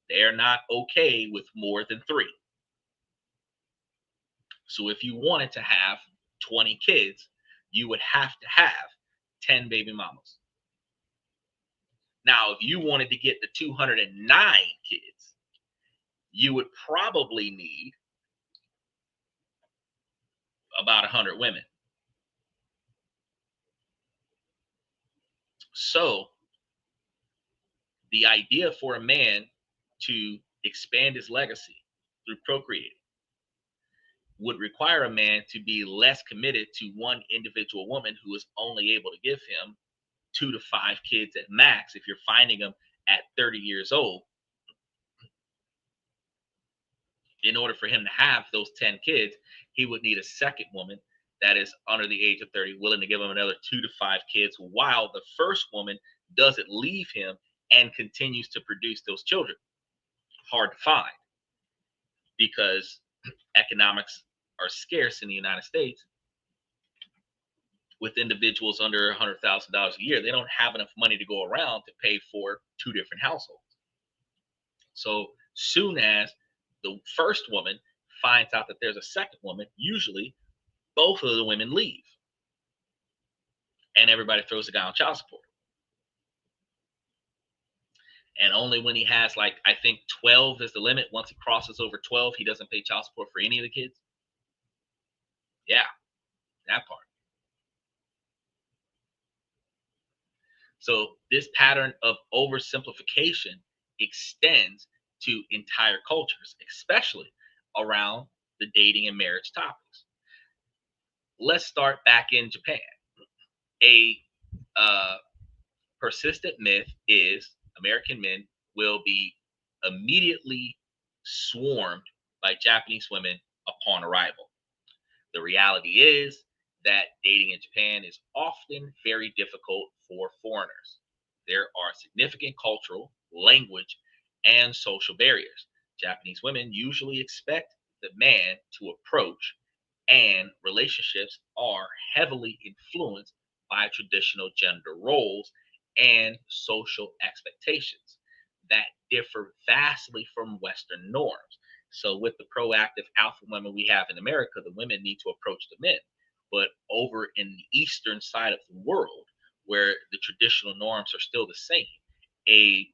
They're not okay with more than 3. So if you wanted to have 20 kids, you would have to have 10 baby mamas. Now, if you wanted to get the 209 kids, you would probably need about 100 women. So the idea for a man to expand his legacy through procreating would require a man to be less committed to one individual woman who is only able to give him 2 to 5 kids at max if you're finding them at 30 years old. In order for him to have those 10 kids, he would need a second woman that is under the age of 30, willing to give him another 2 to 5 kids, while the first woman doesn't leave him and continues to produce those children. Hard to find, because economics are scarce in the United States. With individuals under $100,000 a year, they don't have enough money to go around to pay for 2 different households. So soon as the first woman finds out that there's a second woman, usually both of the women leave, and everybody throws the guy on child support. And only when he has, like, I think 12 is the limit. Once he crosses over 12, he doesn't pay child support for any of the kids. Yeah, that part. So this pattern of oversimplification extends to entire cultures, especially around the dating and marriage topics. Let's start back in Japan. A persistent myth is American men will be immediately swarmed by Japanese women upon arrival. The reality is that dating in Japan is often very difficult for foreigners. There are significant cultural, language, and social barriers. Japanese women usually expect the man to approach, and relationships are heavily influenced by traditional gender roles and social expectations that differ vastly from Western norms. So, with the proactive alpha women we have in America, the women need to approach the men. But over in the eastern side of the world, where the traditional norms are still the same, a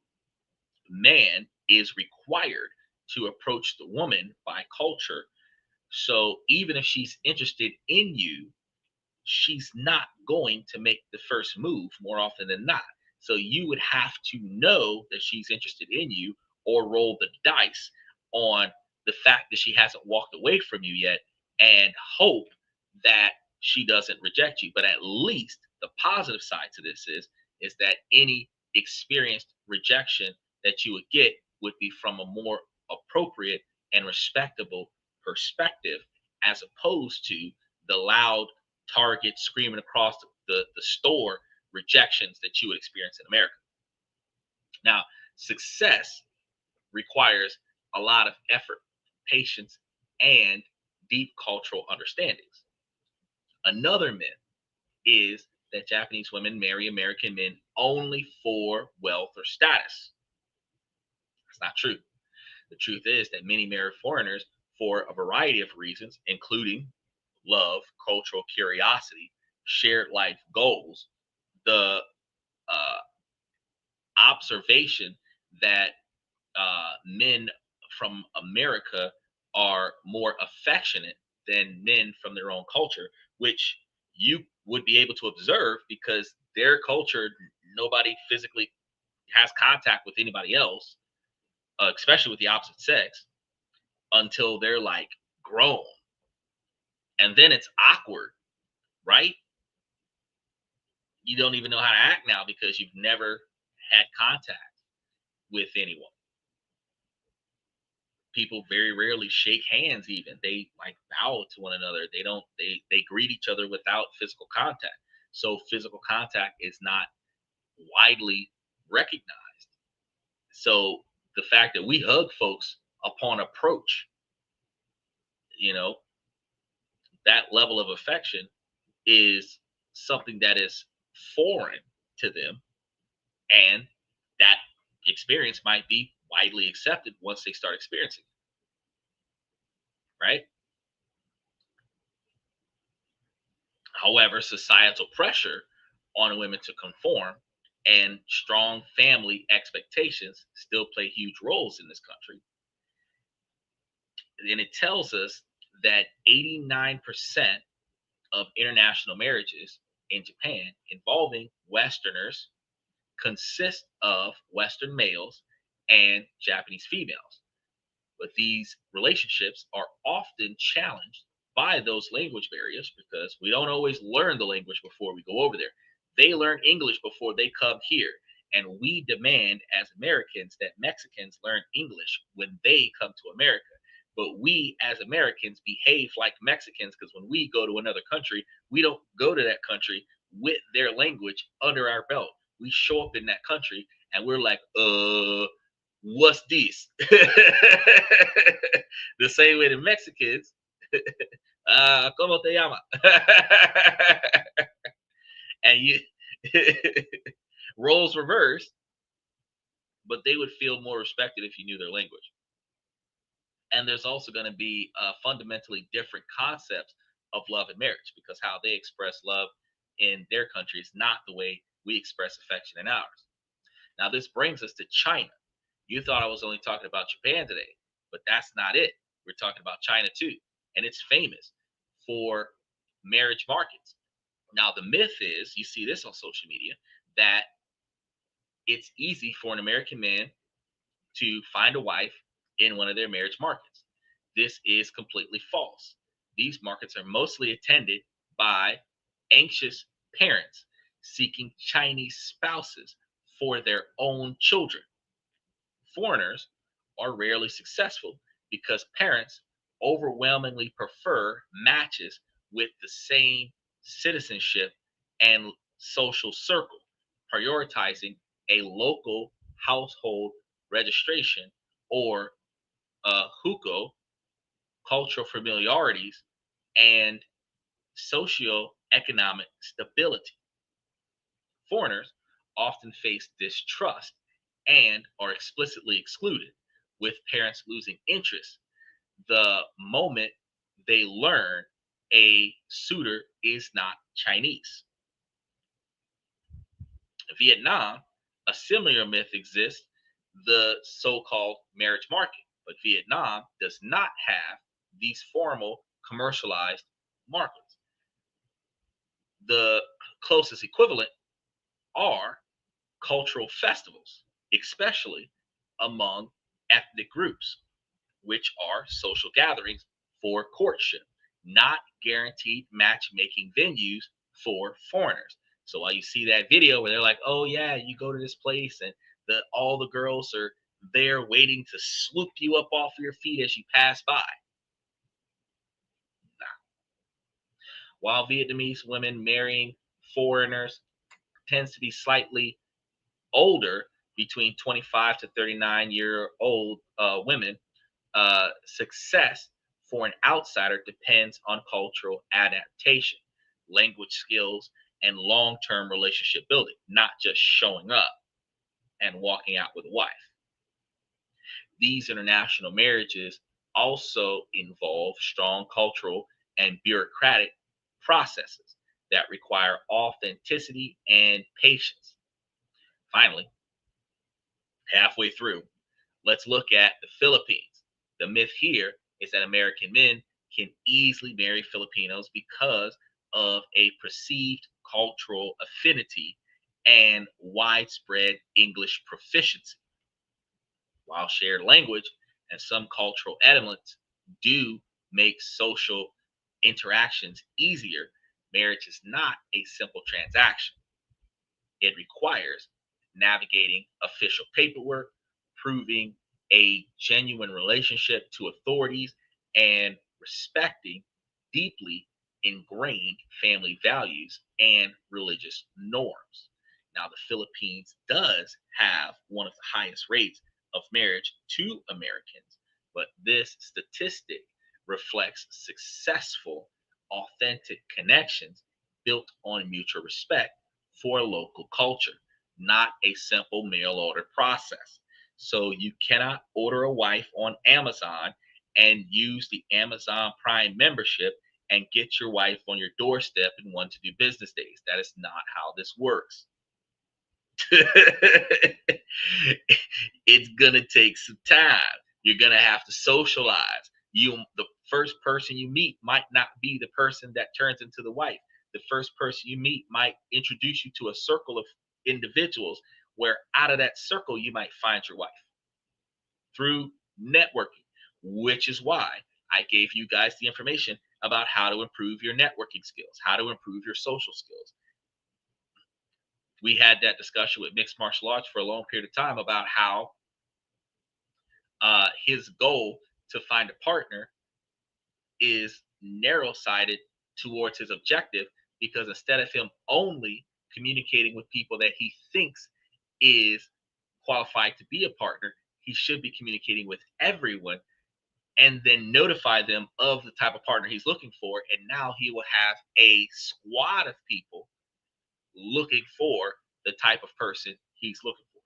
man is required to approach the woman by culture. So, even if she's interested in you, she's not going to make the first move more often than not. So you would have to know that she's interested in you, or roll the dice on the fact that she hasn't walked away from you yet, and hope that she doesn't reject you. But at least the positive side to this is that any experienced rejection that you would get would be from a more appropriate and respectable perspective, as opposed to the loud Target screaming across the store rejections that you would experience in America. Now, success requires a lot of effort, patience, and deep cultural understandings. Another myth is that Japanese women marry American men only for wealth or status. That's not true. The truth is that many marry foreigners for a variety of reasons, including love, cultural curiosity, shared life goals, the uh, observation that men from America are more affectionate than men from their own culture, which you would be able to observe because their culture, nobody physically has contact with anybody else, especially with the opposite sex, until they're like grown. And then it's awkward, right? You don't even know how to act now because you've never had contact with anyone. People very rarely shake hands. Even they like bow to one another. They don't. They greet each other without physical contact. So physical contact is not widely recognized. So the fact that we hug folks upon approach, you know, that level of affection is something that is foreign to them, and that experience might be widely accepted once they start experiencing it, right? However, societal pressure on women to conform and strong family expectations still play huge roles in this country. And it tells us that 89% of international marriages in Japan involving Westerners consist of Western males and Japanese females. But these relationships are often challenged by those language barriers because we don't always learn the language before we go over there. They learn English before they come here. And we demand as Americans that Mexicans learn English when they come to America. But we as Americans behave like Mexicans because when we go to another country, we don't go to that country with their language under our belt. We show up in that country and we're like, what's this? The same way the Mexicans, ¿cómo te llama? And you roles reversed, but they would feel more respected if you knew their language. And there's also going to be fundamentally different concepts of love and marriage because how they express love in their country is not the way we express affection in ours. Now, this brings us to China. You thought I was only talking about Japan today, but that's not it. We're talking about China too. And it's famous for marriage markets. Now, the myth is you see this on social media that it's easy for an American man to find a wife in one of their marriage markets. This is completely false. These markets are mostly attended by anxious parents seeking Chinese spouses for their own children. Foreigners are rarely successful because parents overwhelmingly prefer matches with the same citizenship and social circle, prioritizing a local household registration or hukou, cultural familiarities, and socioeconomic stability. Foreigners often face distrust and are explicitly excluded, with parents losing interest the moment they learn a suitor is not Chinese. Vietnam, a similar myth exists, the so called marriage market, but Vietnam does not have these formal commercialized markets. The closest equivalent are cultural festivals, especially among ethnic groups, which are social gatherings for courtship, not guaranteed matchmaking venues for foreigners. So while you see that video where they're like, "Oh yeah, you go to this place and all the girls are there waiting to swoop you up off your feet as you pass by." Nah. While Vietnamese women marrying foreigners tends to be slightly older, between 25 to 39-year-old women, success for an outsider depends on cultural adaptation, language skills, and long term relationship building, not just showing up and walking out with a wife. These international marriages also involve strong cultural and bureaucratic processes that require authenticity and patience. Finally, halfway through, let's look at the Philippines. The myth here is that American men can easily marry Filipinos because of a perceived cultural affinity and widespread English proficiency. While shared language and some cultural elements do make social interactions easier, marriage is not a simple transaction. It requires navigating official paperwork, proving a genuine relationship to authorities, and respecting deeply ingrained family values and religious norms. Now, the Philippines does have one of the highest rates of marriage to Americans, but this statistic reflects successful, authentic connections built on mutual respect for local culture, not a simple mail order process. So you cannot order a wife on Amazon and use the Amazon Prime membership and get your wife on your doorstep in 1 to 2 business days. That is not how this works. It's gonna take some time. You're gonna have to socialize. The first person you meet might not be the person that turns into the wife. The first person you meet might introduce you to a circle of individuals where out of that circle you might find your wife through networking, which is why I gave you guys the information about how to improve your networking skills, how to improve your social skills. We had that discussion with mixed martial arts for a long period of time about how his goal to find a partner is narrow sighted towards his objective, because instead of him only communicating with people that he thinks is qualified to be a partner, he should be communicating with everyone and then notify them of the type of partner he's looking for. And now he will have a squad of people looking for the type of person he's looking for,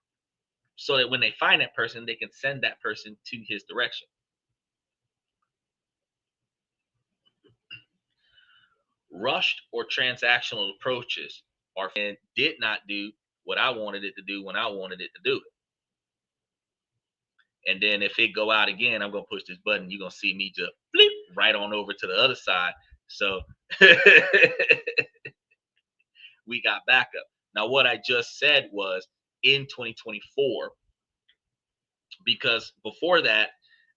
so that when they find that person, they can send that person to his direction. Rushed or transactional approaches are and did not do what I wanted it to do when I wanted it to do it. And then if it go out again, I'm gonna push this button. You're gonna see me just bleep right on over to the other side. So we got backup. Now, what I just said was in 2024, because before that,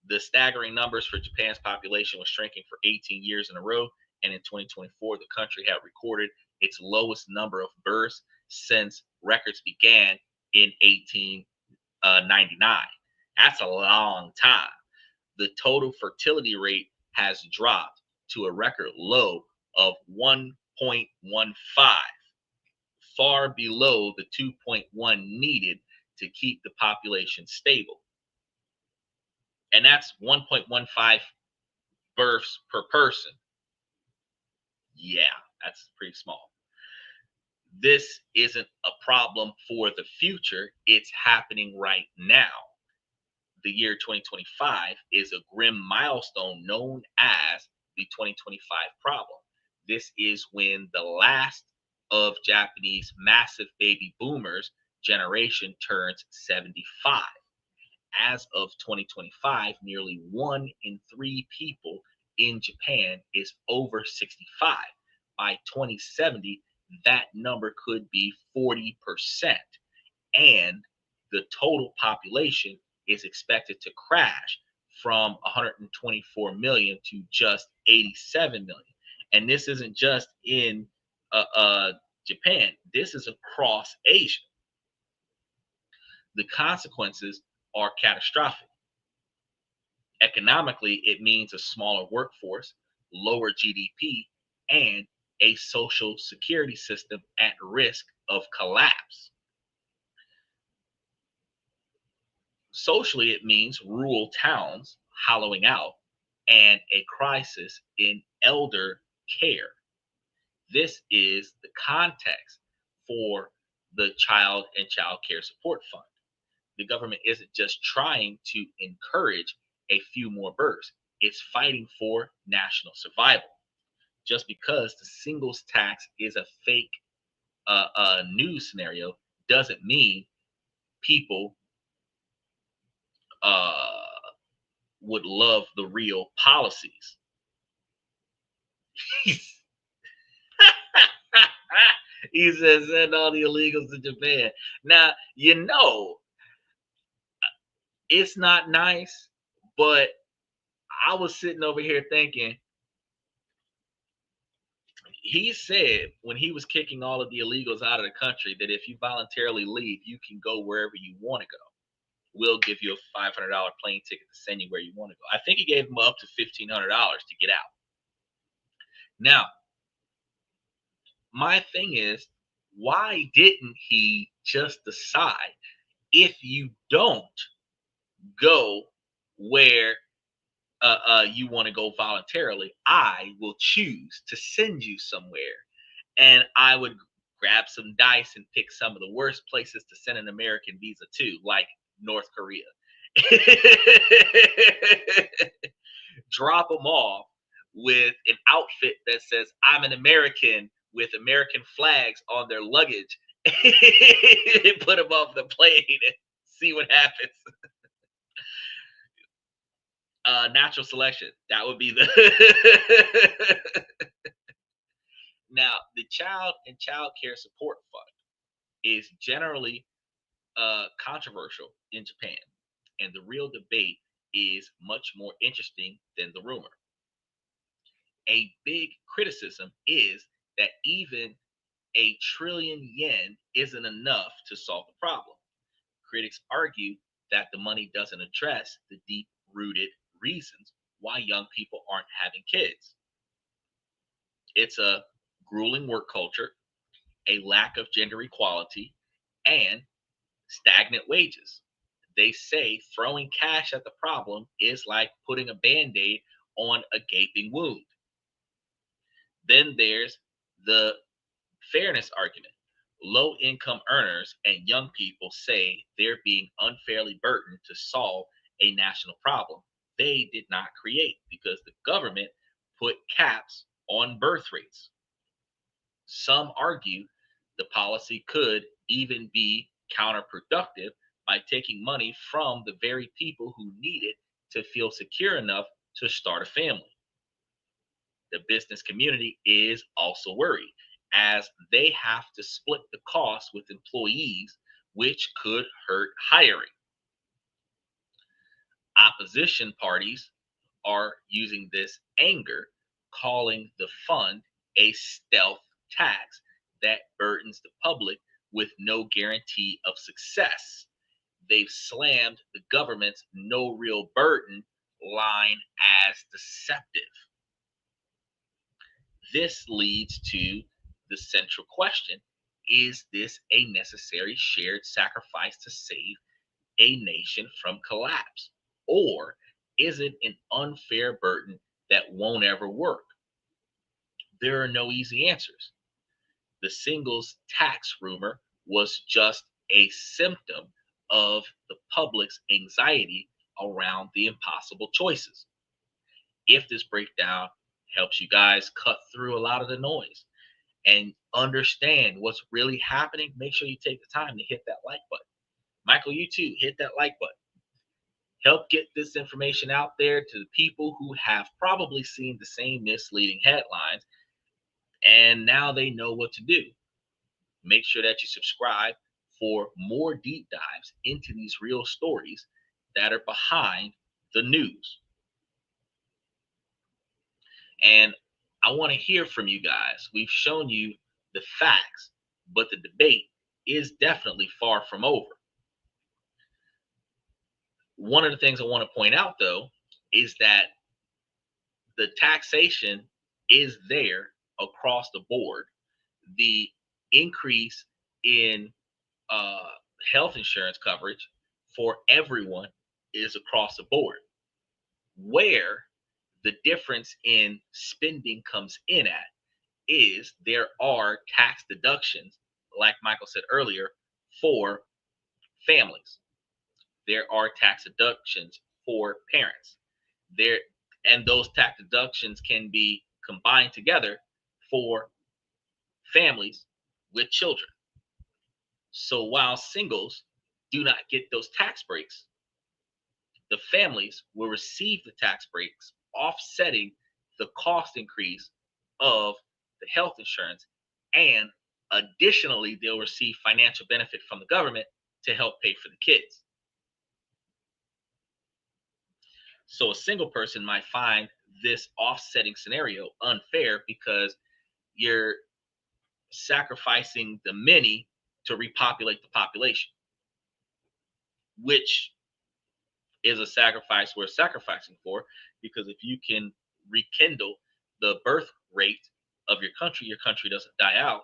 the staggering numbers for Japan's population was shrinking for 18 years in a row. And in 2024, the country had recorded its lowest number of births since records began in 1899. That's a long time. The total fertility rate has dropped to a record low of 1.15, far below the 2.1 needed to keep the population stable. And that's 1.15 births per person. Yeah, that's pretty small. This isn't a problem for the future, it's happening right now. The year 2025 is a grim milestone known as the 2025 problem. This is when the last of Japanese massive baby boomers generation turns 75. As of 2025, nearly 1 in 3 people in Japan is over 65. By 2070, that number could be 40%. And the total population is expected to crash from 124 million to just 87 million. And this isn't just in Japan, this is across Asia. The consequences are catastrophic. Economically, it means a smaller workforce, lower GDP, and a social security system at risk of collapse. Socially, it means rural towns hollowing out and a crisis in elder care. This is the context for the Child and Child Care Support Fund. The government isn't just trying to encourage a few more births, it's fighting for national survival. Just because the singles tax is a fake news scenario doesn't mean people uh, would love the real policies. He says send all the illegals to Japan. Now, it's not nice, but I was sitting over here thinking, he said when he was kicking all of the illegals out of the country that if you voluntarily leave, you can go wherever you want to go. we'll give you a $500 plane ticket to send you where you want to go. I think he gave him up to $1,500 to get out. Now, my thing is, why didn't he just decide, if you don't go where you want to go voluntarily, I will choose to send you somewhere, and I would grab some dice and pick some of the worst places to send an American visa to, like North Korea. Drop them off with an outfit that says I'm an American with American flags on their luggage. Put them off the plane and see what happens. Natural selection. That would be the now the Child and Child Care Support Fund is generally controversial in Japan, and the real debate is much more interesting than the rumor. A big criticism is that even a trillion yen isn't enough to solve the problem. Critics argue that the money doesn't address the deep rooted reasons why young people aren't having kids. It's a grueling work culture, a lack of gender equality, and stagnant wages. They say throwing cash at the problem is like putting a band aid on a gaping wound. Then there's the fairness argument. Low income earners and young people say they're being unfairly burdened to solve a national problem they did not create because the government put caps on birth rates. Some argue the policy could even be counterproductive by taking money from the very people who need it to feel secure enough to start a family. The business community is also worried, as they have to split the cost with employees, which could hurt hiring. Opposition parties are using this anger, calling the fund a stealth tax that burdens the public with no guarantee of success. They've slammed the government's no real burden line as deceptive. This leads to the central question: is this a necessary shared sacrifice to save a nation from collapse? Or is it an unfair burden that won't ever work? There are no easy answers. The singles tax rumor was just a symptom of the public's anxiety around the impossible choices. If this breakdown helps you guys cut through a lot of the noise and understand what's really happening, make sure you take the time to hit that like button. Michael, you too, hit that like button. Help get this information out there to the people who have probably seen the same misleading headlines, and now they know what to do. Make sure that you subscribe for more deep dives into these real stories that are behind the news. And I want to hear from you guys. We've shown you the facts, but the debate is definitely far from over. One of the things I want to point out, though, is that the taxation is there across the board. The increase in health insurance coverage for everyone is across the board. Where the difference in spending comes in at is there are tax deductions, like Michael said earlier, for families. There are tax deductions for parents. There, and those tax deductions can be combined together for families with children. So while singles do not get those tax breaks, the families will receive the tax breaks, offsetting the cost increase of the health insurance. And additionally, they'll receive financial benefit from the government to help pay for the kids. So a single person might find this offsetting scenario unfair because you're sacrificing the many to repopulate the population, which is a sacrifice worth sacrificing for, because if you can rekindle the birth rate of your country doesn't die out.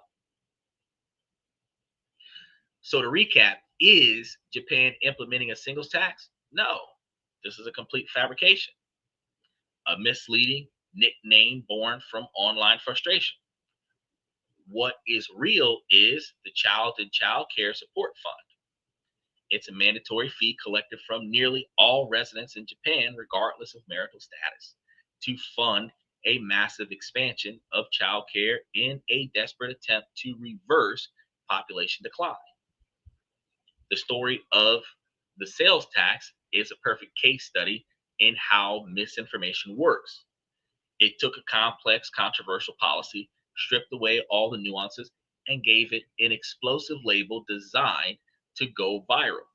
So to recap, is Japan implementing a singles tax? No, this is a complete fabrication, a misleading nickname born from online frustration. What is real is the Child and Child Care Support Fund. It's a mandatory fee collected from nearly all residents in Japan, regardless of marital status, to fund a massive expansion of childcare in a desperate attempt to reverse population decline. The story of the sales tax is a perfect case study in how misinformation works. It took a complex, controversial policy, stripped away all the nuances, and gave it an explosive label designed to go viral.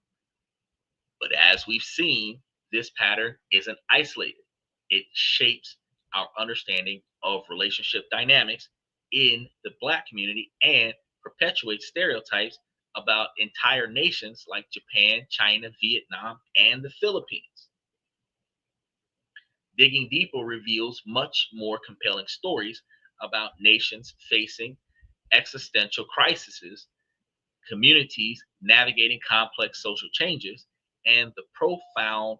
But as we've seen, this pattern isn't isolated. It shapes our understanding of relationship dynamics in the Black community and perpetuates stereotypes about entire nations like Japan, China, Vietnam, and the Philippines. Digging deeper reveals much more compelling stories about nations facing existential crises, communities navigating complex social changes, and the profound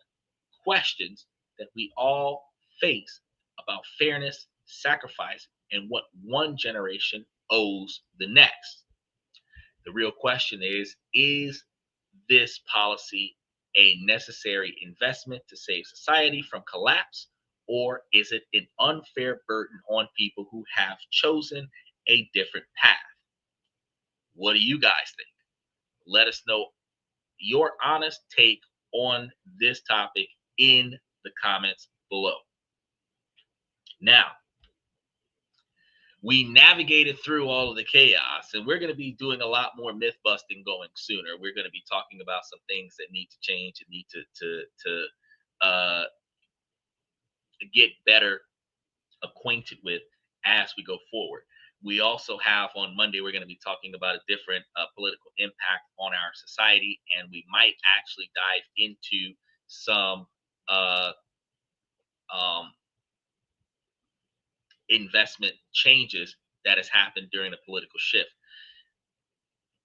questions that we all face about fairness, sacrifice, and what one generation owes the next. The real question is this policy a necessary investment to save society from collapse, or is it an unfair burden on people who have chosen a different path? What do you guys think? Let us know your honest take on this topic in the comments below. Now, we navigated through all of the chaos, and we're going to be doing a lot more myth busting going sooner. We're going to be talking about some things that need to change and need to get better acquainted with as we go forward. We also have on Monday, we're going to be talking about a different political impact on our society, and we might actually dive into some um, investment changes that has happened during the political shift.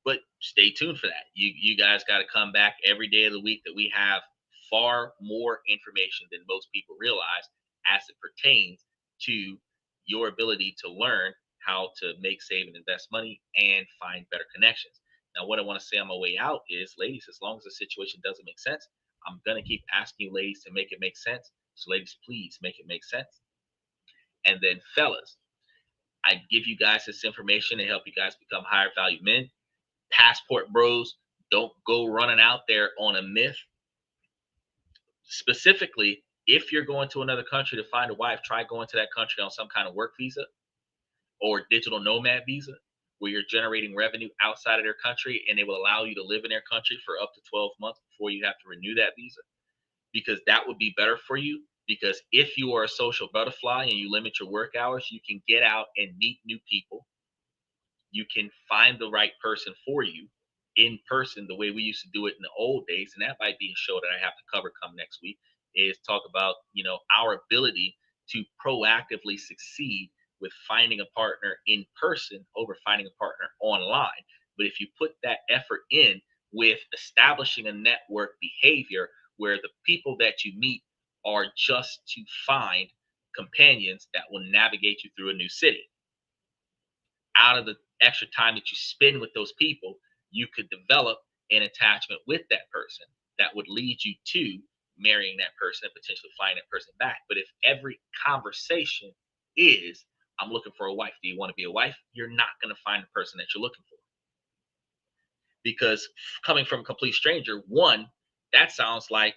But stay tuned for that. You guys got to come back every day of the week, that we have far more information than most people realize as it pertains to your ability to learn how to make, save, and invest money and find better connections. Now, what I want to say on my way out is, ladies, as long as the situation doesn't make sense, I'm going to keep asking you ladies to make it make sense. So ladies, please make it make sense. And then fellas, I give you guys this information to help you guys become higher value men. Passport bros, don't go running out there on a myth. Specifically, if you're going to another country to find a wife, try going to that country on some kind of work visa or digital nomad visa, where you're generating revenue outside of their country, and they will allow you to live in their country for up to 12 months before you have to renew that visa. Because that would be better for you. Because if you are a social butterfly and you limit your work hours, you can get out and meet new people. You can find the right person for you in person, the way we used to do it in the old days. And that might be a show that I have to cover come next week, is talk about, our ability to proactively succeed with finding a partner in person over finding a partner online. But if you put that effort in with establishing a network behavior where the people that you meet are just to find companions that will navigate you through a new city, out of the extra time that you spend with those people, you could develop an attachment with that person that would lead you to marrying that person and potentially flying that person back. But if every conversation is, I'm looking for a wife, do you want to be a wife? You're not going to find the person that you're looking for. Because coming from a complete stranger, one, that sounds like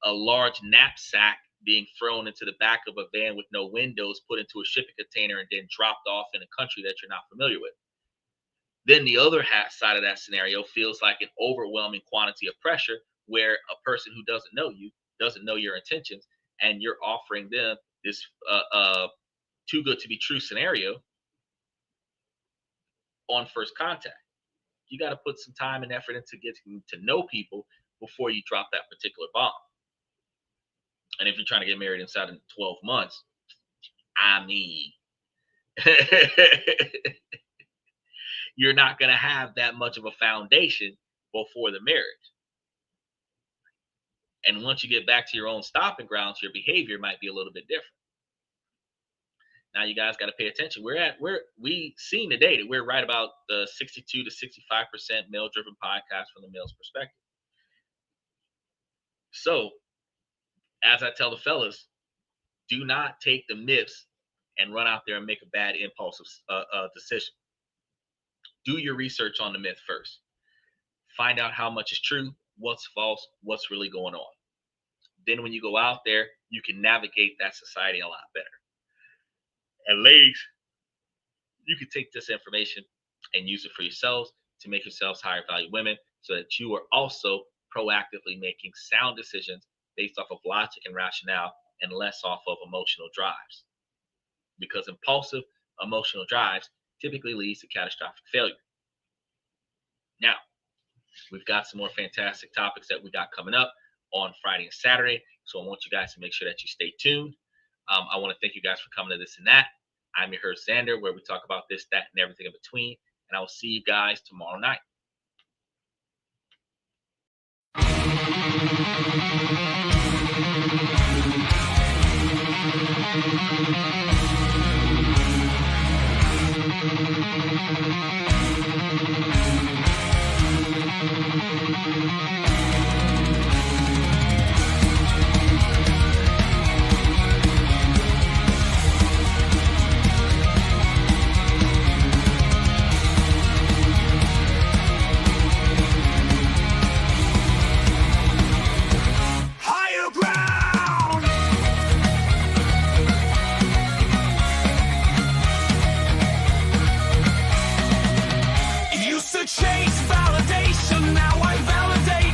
a large knapsack being thrown into the back of a van with no windows, put into a shipping container, and then dropped off in a country that you're not familiar with. Then the other side of that scenario feels like an overwhelming quantity of pressure, where a person who doesn't know you, doesn't know your intentions, and you're offering them this too good to be true scenario on first contact. You got to put some time and effort into getting to know people before you drop that particular bomb. And if you're trying to get married inside of 12 months, I mean, you're not going to have that much of a foundation before the marriage. And once you get back to your own stopping grounds, your behavior might be a little bit different. Now you guys got to pay attention. We seen today that we're right about the 62 to 65% male driven podcast from the male's perspective. So as I tell the fellas, do not take the myths and run out there and make a bad impulsive decision. Do your research on the myth first. Find out how much is true, what's false, what's really going on. Then when you go out there, you can navigate that society a lot better. And ladies, you can take this information and use it for yourselves to make yourselves higher value women so that you are also proactively making sound decisions based off of logic and rationale and less off of emotional drives. Because impulsive emotional drives typically leads to catastrophic failure. Now, we've got some more fantastic topics that we got coming up on Friday and Saturday. So I want you guys to make sure that you stay tuned. I want to thank you guys for coming to This and That. I'm your host, Xander, where we talk about this, that, and everything in between. And I will see you guys tomorrow night.
Higher ground. Used to chase validation, now I validate